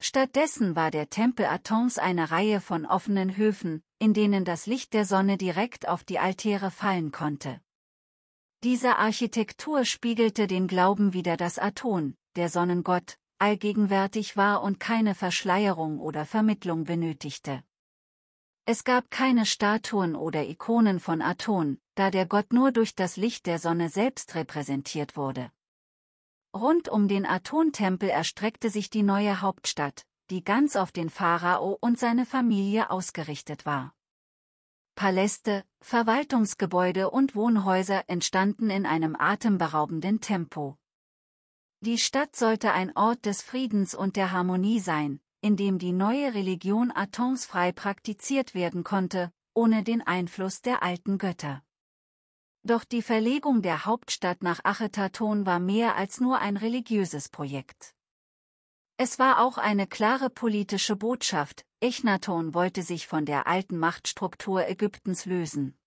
Stattdessen war der Tempel Atons eine Reihe von offenen Höfen, in denen das Licht der Sonne direkt auf die Altäre fallen konnte. Diese Architektur spiegelte den Glauben wider, dass Aton, der Sonnengott, allgegenwärtig war und keine Verschleierung oder Vermittlung benötigte. Es gab keine Statuen oder Ikonen von Aton, da der Gott nur durch das Licht der Sonne selbst repräsentiert wurde. Rund um den Aton-Tempel erstreckte sich die neue Hauptstadt, die ganz auf den Pharao und seine Familie ausgerichtet war. Paläste, Verwaltungsgebäude und Wohnhäuser entstanden in einem atemberaubenden Tempo. Die Stadt sollte ein Ort des Friedens und der Harmonie sein, in dem die neue Religion Atons frei praktiziert werden konnte, ohne den Einfluss der alten Götter. Doch die Verlegung der Hauptstadt nach Achetaton war mehr als nur ein religiöses Projekt. Es war auch eine klare politische Botschaft: Echnaton wollte sich von der alten Machtstruktur Ägyptens lösen.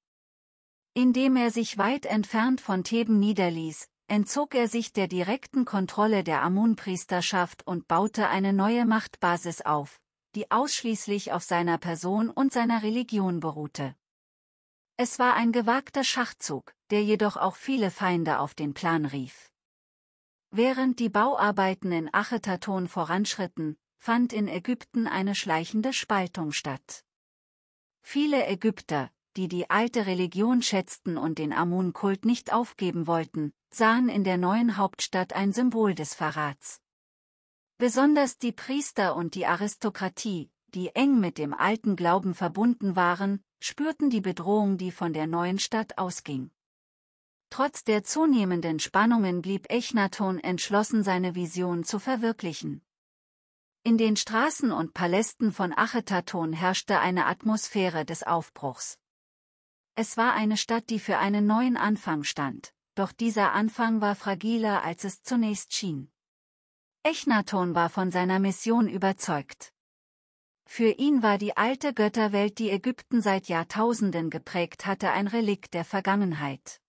Indem er sich weit entfernt von Theben niederließ, entzog er sich der direkten Kontrolle der Amun-Priesterschaft und baute eine neue Machtbasis auf, die ausschließlich auf seiner Person und seiner Religion beruhte. Es war ein gewagter Schachzug, der jedoch auch viele Feinde auf den Plan rief. Während die Bauarbeiten in Achetaton voranschritten, fand in Ägypten eine schleichende Spaltung statt. Viele Ägypter, die die alte Religion schätzten und den Amun-Kult nicht aufgeben wollten, sahen in der neuen Hauptstadt ein Symbol des Verrats. Besonders die Priester und die Aristokratie, die eng mit dem alten Glauben verbunden waren, spürten die Bedrohung, die von der neuen Stadt ausging. Trotz der zunehmenden Spannungen blieb Echnaton entschlossen, seine Vision zu verwirklichen. In den Straßen und Palästen von Achetaton herrschte eine Atmosphäre des Aufbruchs. Es war eine Stadt, die für einen neuen Anfang stand, doch dieser Anfang war fragiler, als es zunächst schien. Echnaton war von seiner Mission überzeugt. Für ihn war die alte Götterwelt, die Ägypten seit Jahrtausenden geprägt hatte, ein Relikt der Vergangenheit.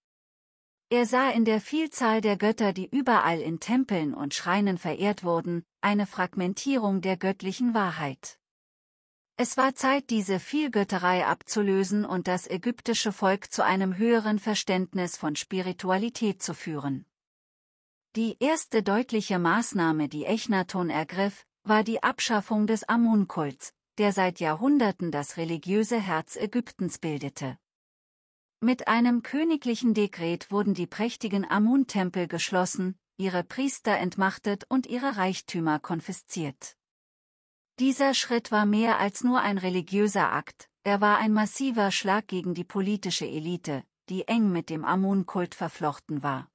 Er sah in der Vielzahl der Götter, die überall in Tempeln und Schreinen verehrt wurden, eine Fragmentierung der göttlichen Wahrheit. Es war Zeit, diese Vielgötterei abzulösen und das ägyptische Volk zu einem höheren Verständnis von Spiritualität zu führen. Die erste deutliche Maßnahme, die Echnaton ergriff, war die Abschaffung des Amun-Kults, der seit Jahrhunderten das religiöse Herz Ägyptens bildete. Mit einem königlichen Dekret wurden die prächtigen Amun-Tempel geschlossen, ihre Priester entmachtet und ihre Reichtümer konfisziert. Dieser Schritt war mehr als nur ein religiöser Akt, er war ein massiver Schlag gegen die politische Elite, die eng mit dem Amun-Kult verflochten war.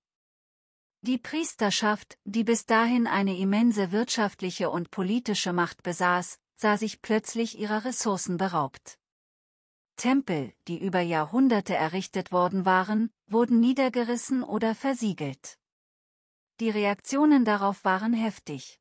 Die Priesterschaft, die bis dahin eine immense wirtschaftliche und politische Macht besaß, sah sich plötzlich ihrer Ressourcen beraubt. Tempel, die über Jahrhunderte errichtet worden waren, wurden niedergerissen oder versiegelt. Die Reaktionen darauf waren heftig.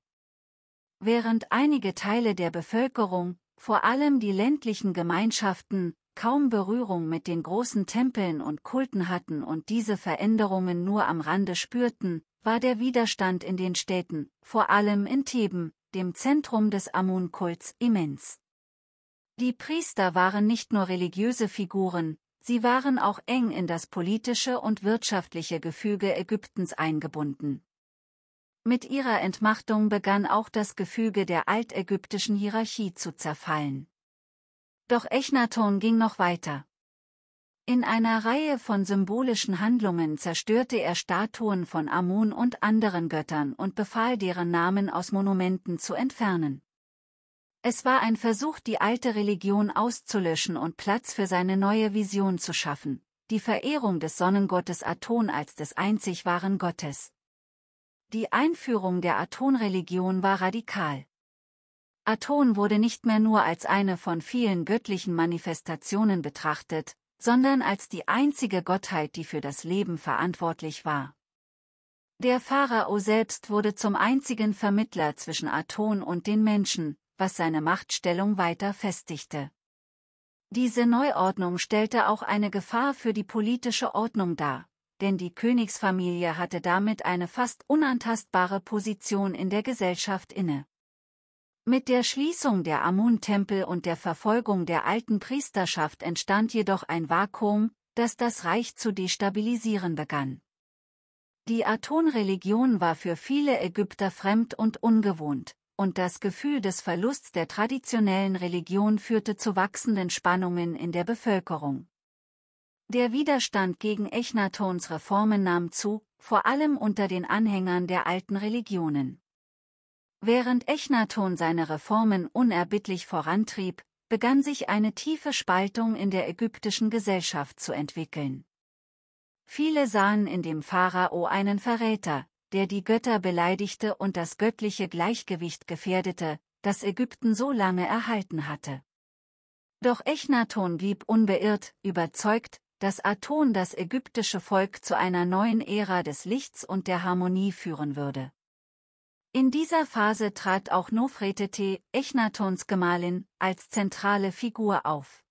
Während einige Teile der Bevölkerung, vor allem die ländlichen Gemeinschaften, kaum Berührung mit den großen Tempeln und Kulten hatten und diese Veränderungen nur am Rande spürten, war der Widerstand in den Städten, vor allem in Theben, dem Zentrum des Amun-Kults, immens. Die Priester waren nicht nur religiöse Figuren, sie waren auch eng in das politische und wirtschaftliche Gefüge Ägyptens eingebunden. Mit ihrer Entmachtung begann auch das Gefüge der altägyptischen Hierarchie zu zerfallen. Doch Echnaton ging noch weiter. In einer Reihe von symbolischen Handlungen zerstörte er Statuen von Amun und anderen Göttern und befahl, deren Namen aus Monumenten zu entfernen. Es war ein Versuch, die alte Religion auszulöschen und Platz für seine neue Vision zu schaffen, die Verehrung des Sonnengottes Aton als des einzig wahren Gottes. Die Einführung der Aton-Religion war radikal. Aton wurde nicht mehr nur als eine von vielen göttlichen Manifestationen betrachtet, sondern als die einzige Gottheit, die für das Leben verantwortlich war. Der Pharao selbst wurde zum einzigen Vermittler zwischen Aton und den Menschen, was seine Machtstellung weiter festigte. Diese Neuordnung stellte auch eine Gefahr für die politische Ordnung dar, denn die Königsfamilie hatte damit eine fast unantastbare Position in der Gesellschaft inne. Mit der Schließung der Amun-Tempel und der Verfolgung der alten Priesterschaft entstand jedoch ein Vakuum, das das Reich zu destabilisieren begann. Die Aton-Religion war für viele Ägypter fremd und ungewohnt, und das Gefühl des Verlusts der traditionellen Religion führte zu wachsenden Spannungen in der Bevölkerung. Der Widerstand gegen Echnatons Reformen nahm zu, vor allem unter den Anhängern der alten Religionen. Während Echnaton seine Reformen unerbittlich vorantrieb, begann sich eine tiefe Spaltung in der ägyptischen Gesellschaft zu entwickeln. Viele sahen in dem Pharao einen Verräter, der die Götter beleidigte und das göttliche Gleichgewicht gefährdete, das Ägypten so lange erhalten hatte. Doch Echnaton blieb unbeirrt, überzeugt, dass Aton das ägyptische Volk zu einer neuen Ära des Lichts und der Harmonie führen würde. In dieser Phase trat auch Nofretete, Echnatons Gemahlin, als zentrale Figur auf.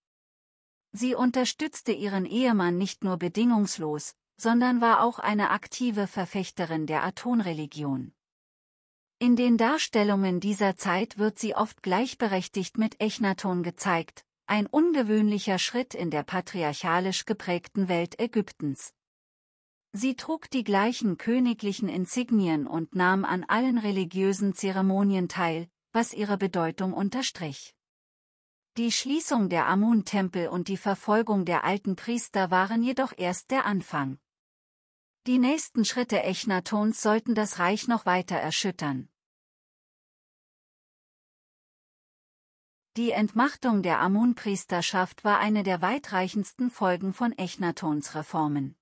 Sie unterstützte ihren Ehemann nicht nur bedingungslos, sondern war auch eine aktive Verfechterin der Aton-Religion. In den Darstellungen dieser Zeit wird sie oft gleichberechtigt mit Echnaton gezeigt, ein ungewöhnlicher Schritt in der patriarchalisch geprägten Welt Ägyptens. Sie trug die gleichen königlichen Insignien und nahm an allen religiösen Zeremonien teil, was ihre Bedeutung unterstrich. Die Schließung der Amun-Tempel und die Verfolgung der alten Priester waren jedoch erst der Anfang. Die nächsten Schritte Echnatons sollten das Reich noch weiter erschüttern. Die Entmachtung der Amun-Priesterschaft war eine der weitreichendsten Folgen von Echnatons Reformen.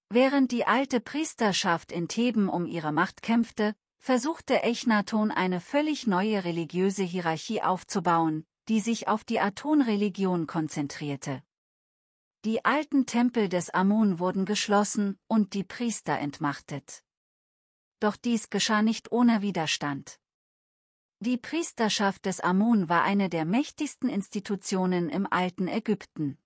Während die alte Priesterschaft in Theben um ihre Macht kämpfte, versuchte Echnaton eine völlig neue religiöse Hierarchie aufzubauen, die sich auf die Aton-Religion konzentrierte. Die alten Tempel des Amun wurden geschlossen und die Priester entmachtet. Doch dies geschah nicht ohne Widerstand. Die Priesterschaft des Amun war eine der mächtigsten Institutionen im alten Ägypten.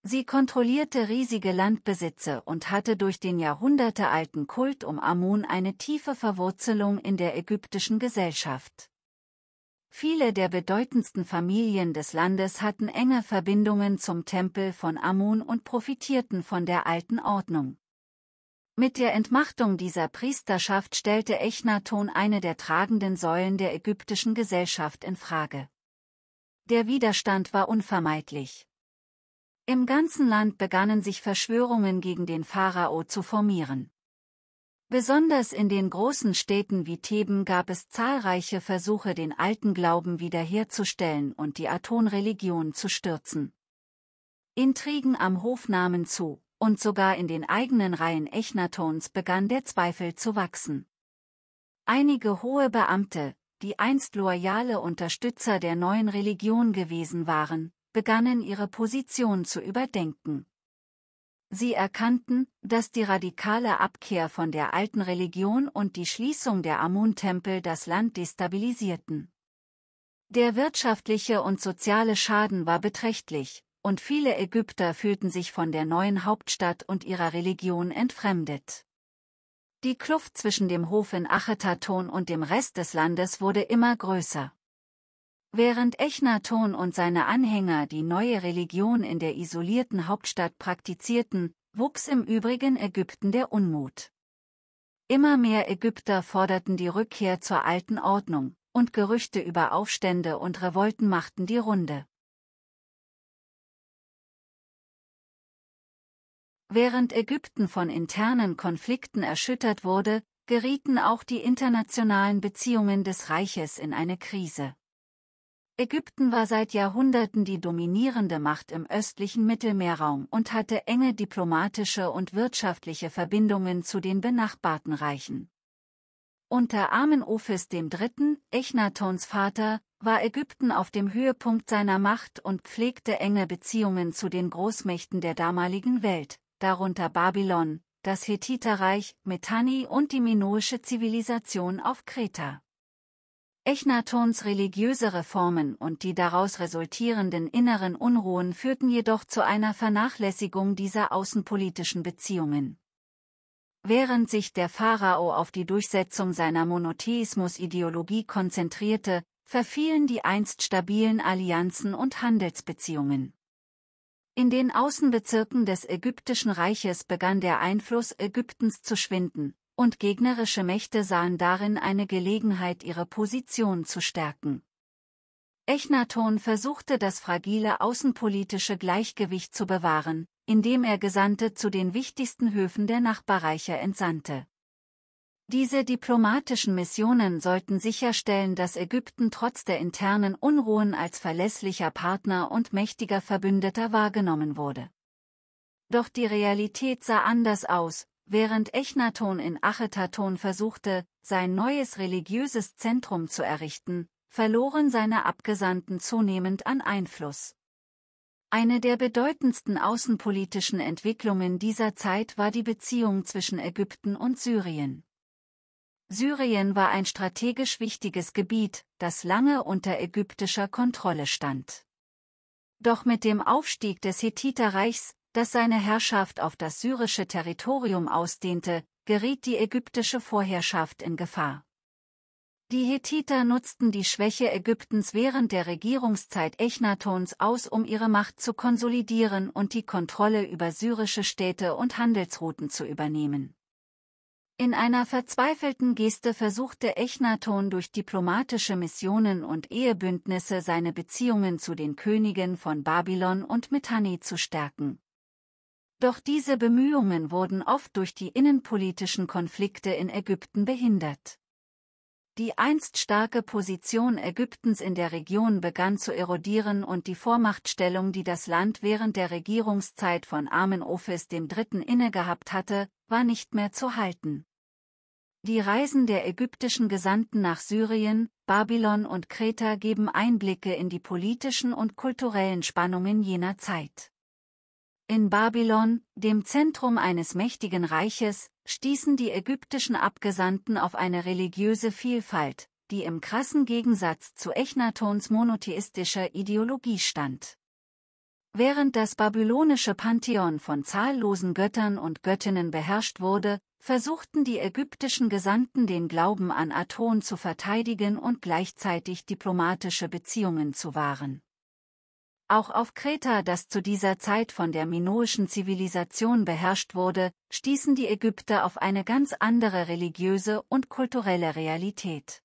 Sie kontrollierte riesige Landbesitze und hatte durch den jahrhundertealten Kult um Amun eine tiefe Verwurzelung in der ägyptischen Gesellschaft. Viele der bedeutendsten Familien des Landes hatten enge Verbindungen zum Tempel von Amun und profitierten von der alten Ordnung. Mit der Entmachtung dieser Priesterschaft stellte Echnaton eine der tragenden Säulen der ägyptischen Gesellschaft in Frage. Der Widerstand war unvermeidlich. Im ganzen Land begannen sich Verschwörungen gegen den Pharao zu formieren. Besonders in den großen Städten wie Theben gab es zahlreiche Versuche, den alten Glauben wiederherzustellen und die Aton-Religion zu stürzen. Intrigen am Hof nahmen zu, und sogar in den eigenen Reihen Echnatons begann der Zweifel zu wachsen. Einige hohe Beamte, die einst loyale Unterstützer der neuen Religion gewesen waren, begannen ihre Position zu überdenken. Sie erkannten, dass die radikale Abkehr von der alten Religion und die Schließung der Amun-Tempel das Land destabilisierten. Der wirtschaftliche und soziale Schaden war beträchtlich, und viele Ägypter fühlten sich von der neuen Hauptstadt und ihrer Religion entfremdet. Die Kluft zwischen dem Hof in Achenaton und dem Rest des Landes wurde immer größer. Während Echnaton und seine Anhänger die neue Religion in der isolierten Hauptstadt praktizierten, wuchs im übrigen Ägypten der Unmut. Immer mehr Ägypter forderten die Rückkehr zur alten Ordnung, und Gerüchte über Aufstände und Revolten machten die Runde. Während Ägypten von internen Konflikten erschüttert wurde, gerieten auch die internationalen Beziehungen des Reiches in eine Krise. Ägypten war seit Jahrhunderten die dominierende Macht im östlichen Mittelmeerraum und hatte enge diplomatische und wirtschaftliche Verbindungen zu den benachbarten Reichen. Unter Amenofis III., Echnatons Vater, war Ägypten auf dem Höhepunkt seiner Macht und pflegte enge Beziehungen zu den Großmächten der damaligen Welt, darunter Babylon, das Hethiterreich, Mitanni und die minoische Zivilisation auf Kreta. Echnatons religiöse Reformen und die daraus resultierenden inneren Unruhen führten jedoch zu einer Vernachlässigung dieser außenpolitischen Beziehungen. Während sich der Pharao auf die Durchsetzung seiner Monotheismus-Ideologie konzentrierte, verfielen die einst stabilen Allianzen und Handelsbeziehungen. In den Außenbezirken des Ägyptischen Reiches begann der Einfluss Ägyptens zu schwinden, und gegnerische Mächte sahen darin eine Gelegenheit, ihre Position zu stärken. Echnaton versuchte das fragile außenpolitische Gleichgewicht zu bewahren, indem er Gesandte zu den wichtigsten Höfen der Nachbarreiche entsandte. Diese diplomatischen Missionen sollten sicherstellen, dass Ägypten trotz der internen Unruhen als verlässlicher Partner und mächtiger Verbündeter wahrgenommen wurde. Doch die Realität sah anders aus. Während Echnaton in Achetaton versuchte, sein neues religiöses Zentrum zu errichten, verloren seine Abgesandten zunehmend an Einfluss. Eine der bedeutendsten außenpolitischen Entwicklungen dieser Zeit war die Beziehung zwischen Ägypten und Syrien. Syrien war ein strategisch wichtiges Gebiet, das lange unter ägyptischer Kontrolle stand. Doch mit dem Aufstieg des Hethiterreichs, das seine Herrschaft auf das syrische Territorium ausdehnte, geriet die ägyptische Vorherrschaft in Gefahr. Die Hethiter nutzten die Schwäche Ägyptens während der Regierungszeit Echnatons aus, um ihre Macht zu konsolidieren und die Kontrolle über syrische Städte und Handelsrouten zu übernehmen. In einer verzweifelten Geste versuchte Echnaton durch diplomatische Missionen und Ehebündnisse seine Beziehungen zu den Königen von Babylon und Mitanni zu stärken. Doch diese Bemühungen wurden oft durch die innenpolitischen Konflikte in Ägypten behindert. Die einst starke Position Ägyptens in der Region begann zu erodieren und die Vormachtstellung, die das Land während der Regierungszeit von Amenofis III. Innegehabt hatte, war nicht mehr zu halten. Die Reisen der ägyptischen Gesandten nach Syrien, Babylon und Kreta geben Einblicke in die politischen und kulturellen Spannungen jener Zeit. In Babylon, dem Zentrum eines mächtigen Reiches, stießen die ägyptischen Abgesandten auf eine religiöse Vielfalt, die im krassen Gegensatz zu Echnatons monotheistischer Ideologie stand. Während das babylonische Pantheon von zahllosen Göttern und Göttinnen beherrscht wurde, versuchten die ägyptischen Gesandten den Glauben an Aton zu verteidigen und gleichzeitig diplomatische Beziehungen zu wahren. Auch auf Kreta, das zu dieser Zeit von der minoischen Zivilisation beherrscht wurde, stießen die Ägypter auf eine ganz andere religiöse und kulturelle Realität.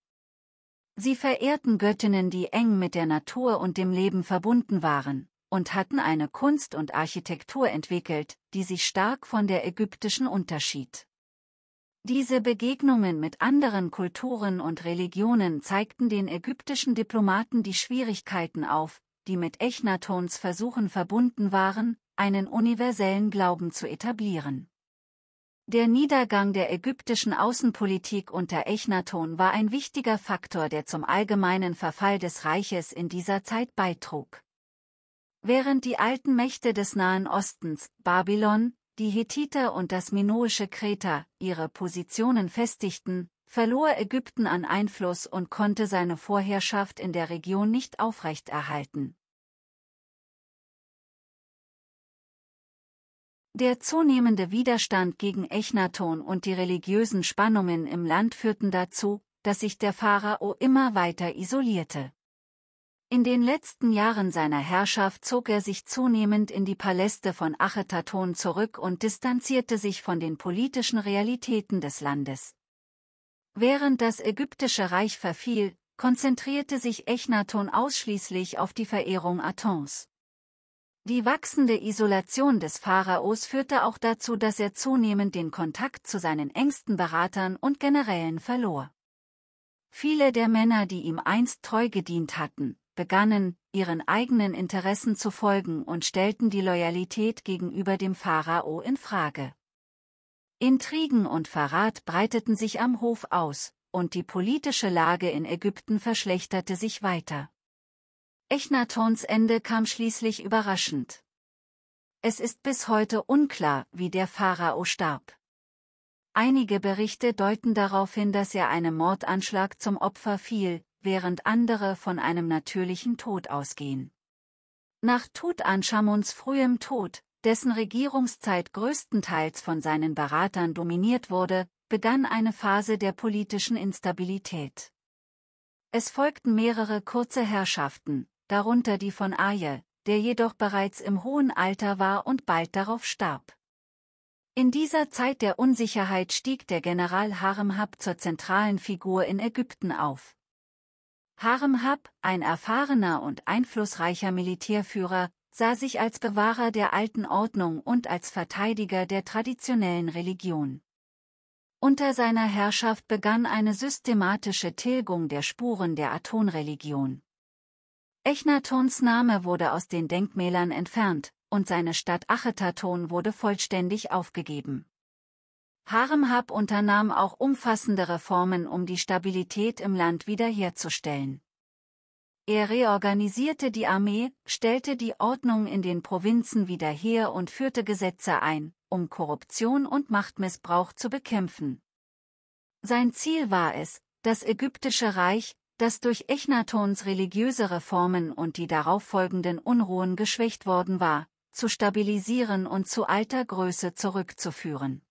Sie verehrten Göttinnen, die eng mit der Natur und dem Leben verbunden waren, und hatten eine Kunst und Architektur entwickelt, die sich stark von der ägyptischen unterschied. Diese Begegnungen mit anderen Kulturen und Religionen zeigten den ägyptischen Diplomaten die Schwierigkeiten auf, die mit Echnatons Versuchen verbunden waren, einen universellen Glauben zu etablieren. Der Niedergang der ägyptischen Außenpolitik unter Echnaton war ein wichtiger Faktor, der zum allgemeinen Verfall des Reiches in dieser Zeit beitrug. Während die alten Mächte des Nahen Ostens, Babylon, die Hethiter und das minoische Kreta, ihre Positionen festigten, verlor Ägypten an Einfluss und konnte seine Vorherrschaft in der Region nicht aufrechterhalten. Der zunehmende Widerstand gegen Echnaton und die religiösen Spannungen im Land führten dazu, dass sich der Pharao immer weiter isolierte. In den letzten Jahren seiner Herrschaft zog er sich zunehmend in die Paläste von Achetaton zurück und distanzierte sich von den politischen Realitäten des Landes. Während das ägyptische Reich verfiel, konzentrierte sich Echnaton ausschließlich auf die Verehrung Atons. Die wachsende Isolation des Pharaos führte auch dazu, dass er zunehmend den Kontakt zu seinen engsten Beratern und Generälen verlor. Viele der Männer, die ihm einst treu gedient hatten, begannen, ihren eigenen Interessen zu folgen und stellten die Loyalität gegenüber dem Pharao in Frage. Intrigen und Verrat breiteten sich am Hof aus, und die politische Lage in Ägypten verschlechterte sich weiter. Echnatons Ende kam schließlich überraschend. Es ist bis heute unklar, wie der Pharao starb. Einige Berichte deuten darauf hin, dass er einem Mordanschlag zum Opfer fiel, während andere von einem natürlichen Tod ausgehen. Nach Tutanchamuns frühem Tod, dessen Regierungszeit größtenteils von seinen Beratern dominiert wurde, begann eine Phase der politischen Instabilität. Es folgten mehrere kurze Herrschaften, darunter die von Aje, der jedoch bereits im hohen Alter war und bald darauf starb. In dieser Zeit der Unsicherheit stieg der General Haremhab zur zentralen Figur in Ägypten auf. Haremhab, ein erfahrener und einflussreicher Militärführer, sah sich als Bewahrer der alten Ordnung und als Verteidiger der traditionellen Religion. Unter seiner Herrschaft begann eine systematische Tilgung der Spuren der Aton-Religion. Echnatons Name wurde aus den Denkmälern entfernt, und seine Stadt Achetaton wurde vollständig aufgegeben. Haremhab unternahm auch umfassende Reformen, um die Stabilität im Land wiederherzustellen. Er reorganisierte die Armee, stellte die Ordnung in den Provinzen wieder her und führte Gesetze ein, um Korruption und Machtmissbrauch zu bekämpfen. Sein Ziel war es, das ägyptische Reich, das durch Echnatons religiöse Reformen und die darauffolgenden Unruhen geschwächt worden war, zu stabilisieren und zu alter Größe zurückzuführen.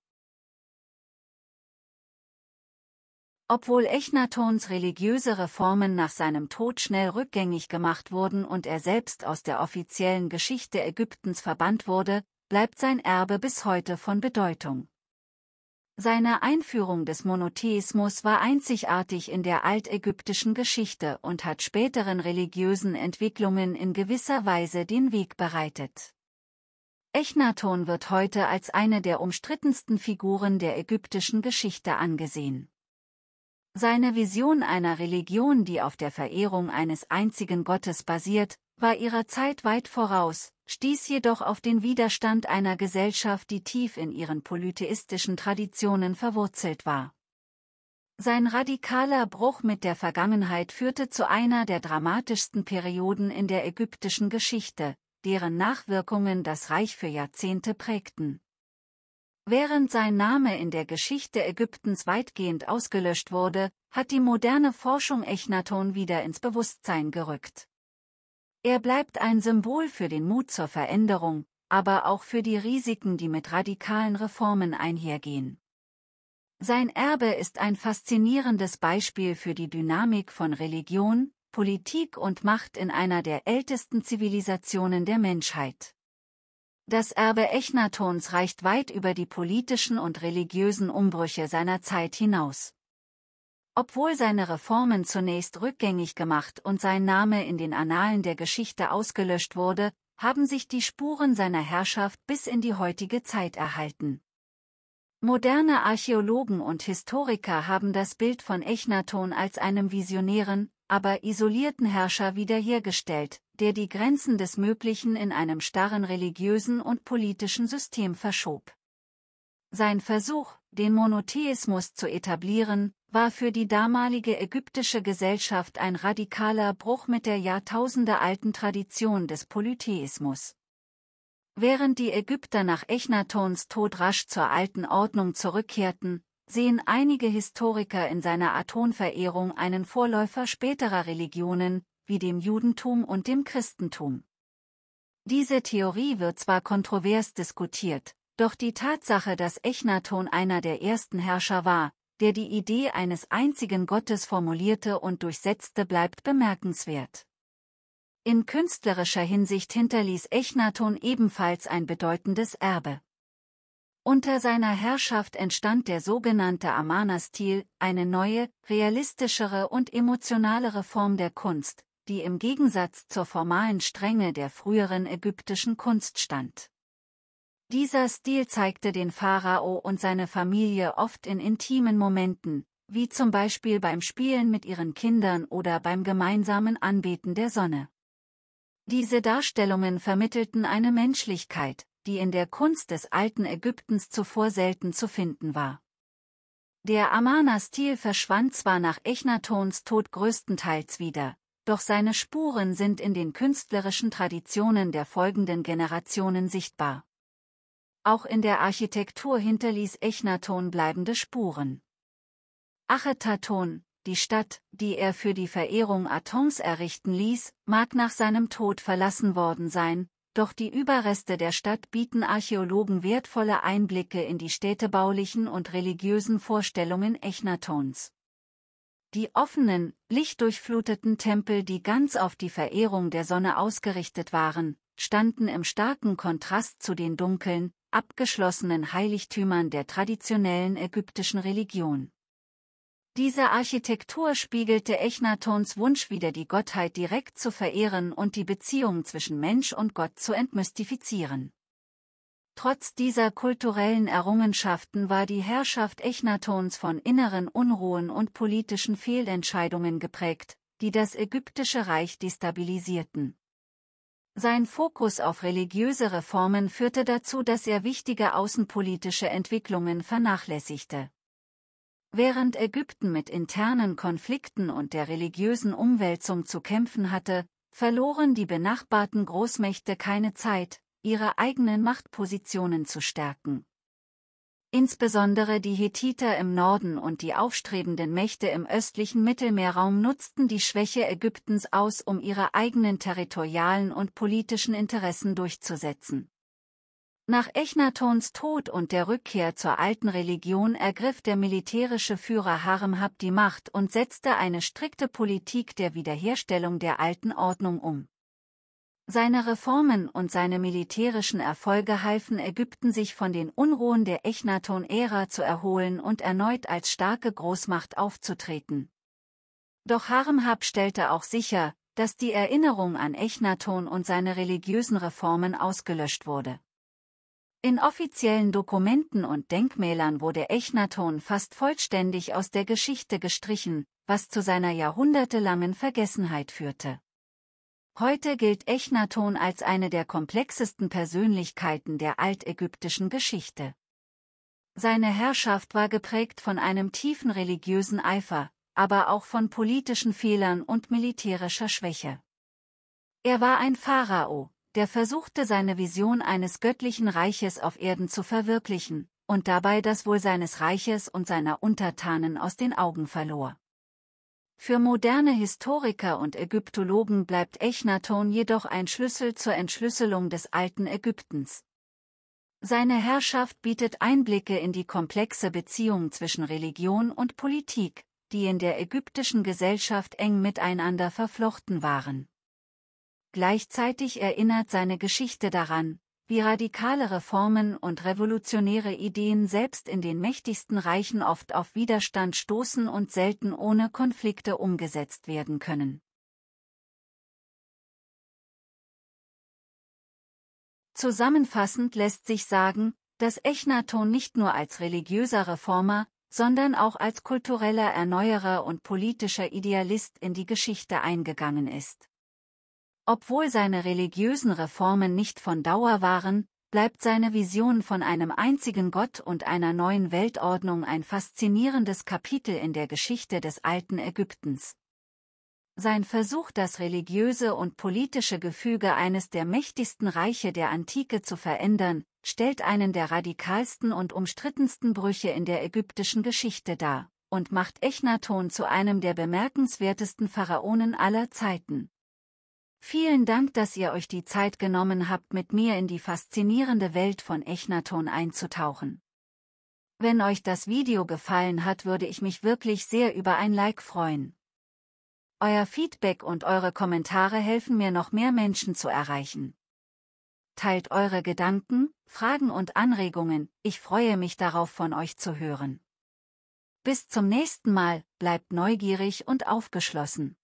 Obwohl Echnatons religiöse Reformen nach seinem Tod schnell rückgängig gemacht wurden und er selbst aus der offiziellen Geschichte Ägyptens verbannt wurde, bleibt sein Erbe bis heute von Bedeutung. Seine Einführung des Monotheismus war einzigartig in der altägyptischen Geschichte und hat späteren religiösen Entwicklungen in gewisser Weise den Weg bereitet. Echnaton wird heute als eine der umstrittensten Figuren der ägyptischen Geschichte angesehen. Seine Vision einer Religion, die auf der Verehrung eines einzigen Gottes basiert, war ihrer Zeit weit voraus, stieß jedoch auf den Widerstand einer Gesellschaft, die tief in ihren polytheistischen Traditionen verwurzelt war. Sein radikaler Bruch mit der Vergangenheit führte zu einer der dramatischsten Perioden in der ägyptischen Geschichte, deren Nachwirkungen das Reich für Jahrzehnte prägten. Während sein Name in der Geschichte Ägyptens weitgehend ausgelöscht wurde, hat die moderne Forschung Echnaton wieder ins Bewusstsein gerückt. Er bleibt ein Symbol für den Mut zur Veränderung, aber auch für die Risiken, die mit radikalen Reformen einhergehen. Sein Erbe ist ein faszinierendes Beispiel für die Dynamik von Religion, Politik und Macht in einer der ältesten Zivilisationen der Menschheit. Das Erbe Echnatons reicht weit über die politischen und religiösen Umbrüche seiner Zeit hinaus. Obwohl seine Reformen zunächst rückgängig gemacht und sein Name in den Annalen der Geschichte ausgelöscht wurde, haben sich die Spuren seiner Herrschaft bis in die heutige Zeit erhalten. Moderne Archäologen und Historiker haben das Bild von Echnaton als einem visionären, aber isolierten Herrscher wiederhergestellt, der die Grenzen des Möglichen in einem starren religiösen und politischen System verschob. Sein Versuch, den Monotheismus zu etablieren, war für die damalige ägyptische Gesellschaft ein radikaler Bruch mit der jahrtausendealten Tradition des Polytheismus. Während die Ägypter nach Echnatons Tod rasch zur alten Ordnung zurückkehrten, sehen einige Historiker in seiner Aton-Verehrung einen Vorläufer späterer Religionen, wie dem Judentum und dem Christentum. Diese Theorie wird zwar kontrovers diskutiert, doch die Tatsache, dass Echnaton einer der ersten Herrscher war, der die Idee eines einzigen Gottes formulierte und durchsetzte, bleibt bemerkenswert. In künstlerischer Hinsicht hinterließ Echnaton ebenfalls ein bedeutendes Erbe. Unter seiner Herrschaft entstand der sogenannte Amarna-Stil, eine neue, realistischere und emotionalere Form der Kunst, die im Gegensatz zur formalen Strenge der früheren ägyptischen Kunst stand. Dieser Stil zeigte den Pharao und seine Familie oft in intimen Momenten, wie zum Beispiel beim Spielen mit ihren Kindern oder beim gemeinsamen Anbeten der Sonne. Diese Darstellungen vermittelten eine Menschlichkeit, die in der Kunst des alten Ägyptens zuvor selten zu finden war. Der Amarna-Stil verschwand zwar nach Echnatons Tod größtenteils wieder, doch seine Spuren sind in den künstlerischen Traditionen der folgenden Generationen sichtbar. Auch in der Architektur hinterließ Echnaton bleibende Spuren. Achetaton, die Stadt, die er für die Verehrung Atons errichten ließ, mag nach seinem Tod verlassen worden sein, doch die Überreste der Stadt bieten Archäologen wertvolle Einblicke in die städtebaulichen und religiösen Vorstellungen Echnatons. Die offenen, lichtdurchfluteten Tempel, die ganz auf die Verehrung der Sonne ausgerichtet waren, standen im starken Kontrast zu den dunklen, abgeschlossenen Heiligtümern der traditionellen ägyptischen Religion. Diese Architektur spiegelte Echnatons Wunsch wider, die Gottheit direkt zu verehren und die Beziehung zwischen Mensch und Gott zu entmystifizieren. Trotz dieser kulturellen Errungenschaften war die Herrschaft Echnatons von inneren Unruhen und politischen Fehlentscheidungen geprägt, die das ägyptische Reich destabilisierten. Sein Fokus auf religiöse Reformen führte dazu, dass er wichtige außenpolitische Entwicklungen vernachlässigte. Während Ägypten mit internen Konflikten und der religiösen Umwälzung zu kämpfen hatte, verloren die benachbarten Großmächte keine Zeit, ihre eigenen Machtpositionen zu stärken. Insbesondere die Hethiter im Norden und die aufstrebenden Mächte im östlichen Mittelmeerraum nutzten die Schwäche Ägyptens aus, um ihre eigenen territorialen und politischen Interessen durchzusetzen. Nach Echnatons Tod und der Rückkehr zur alten Religion ergriff der militärische Führer Haremhab die Macht und setzte eine strikte Politik der Wiederherstellung der alten Ordnung um. Seine Reformen und seine militärischen Erfolge halfen Ägypten, sich von den Unruhen der Echnaton-Ära zu erholen und erneut als starke Großmacht aufzutreten. Doch Haremhab stellte auch sicher, dass die Erinnerung an Echnaton und seine religiösen Reformen ausgelöscht wurde. In offiziellen Dokumenten und Denkmälern wurde Echnaton fast vollständig aus der Geschichte gestrichen, was zu seiner jahrhundertelangen Vergessenheit führte. Heute gilt Echnaton als eine der komplexesten Persönlichkeiten der altägyptischen Geschichte. Seine Herrschaft war geprägt von einem tiefen religiösen Eifer, aber auch von politischen Fehlern und militärischer Schwäche. Er war ein Pharao, der versuchte, seine Vision eines göttlichen Reiches auf Erden zu verwirklichen, und dabei das Wohl seines Reiches und seiner Untertanen aus den Augen verlor. Für moderne Historiker und Ägyptologen bleibt Echnaton jedoch ein Schlüssel zur Entschlüsselung des alten Ägyptens. Seine Herrschaft bietet Einblicke in die komplexe Beziehung zwischen Religion und Politik, die in der ägyptischen Gesellschaft eng miteinander verflochten waren. Gleichzeitig erinnert seine Geschichte daran, wie radikale Reformen und revolutionäre Ideen selbst in den mächtigsten Reichen oft auf Widerstand stoßen und selten ohne Konflikte umgesetzt werden können. Zusammenfassend lässt sich sagen, dass Echnaton nicht nur als religiöser Reformer, sondern auch als kultureller Erneuerer und politischer Idealist in die Geschichte eingegangen ist. Obwohl seine religiösen Reformen nicht von Dauer waren, bleibt seine Vision von einem einzigen Gott und einer neuen Weltordnung ein faszinierendes Kapitel in der Geschichte des alten Ägyptens. Sein Versuch, das religiöse und politische Gefüge eines der mächtigsten Reiche der Antike zu verändern, stellt einen der radikalsten und umstrittensten Brüche in der ägyptischen Geschichte dar und macht Echnaton zu einem der bemerkenswertesten Pharaonen aller Zeiten. Vielen Dank, dass ihr euch die Zeit genommen habt, mit mir in die faszinierende Welt von Echnaton einzutauchen. Wenn euch das Video gefallen hat, würde ich mich wirklich sehr über ein Like freuen. Euer Feedback und eure Kommentare helfen mir, noch mehr Menschen zu erreichen. Teilt eure Gedanken, Fragen und Anregungen, ich freue mich darauf, von euch zu hören. Bis zum nächsten Mal, bleibt neugierig und aufgeschlossen.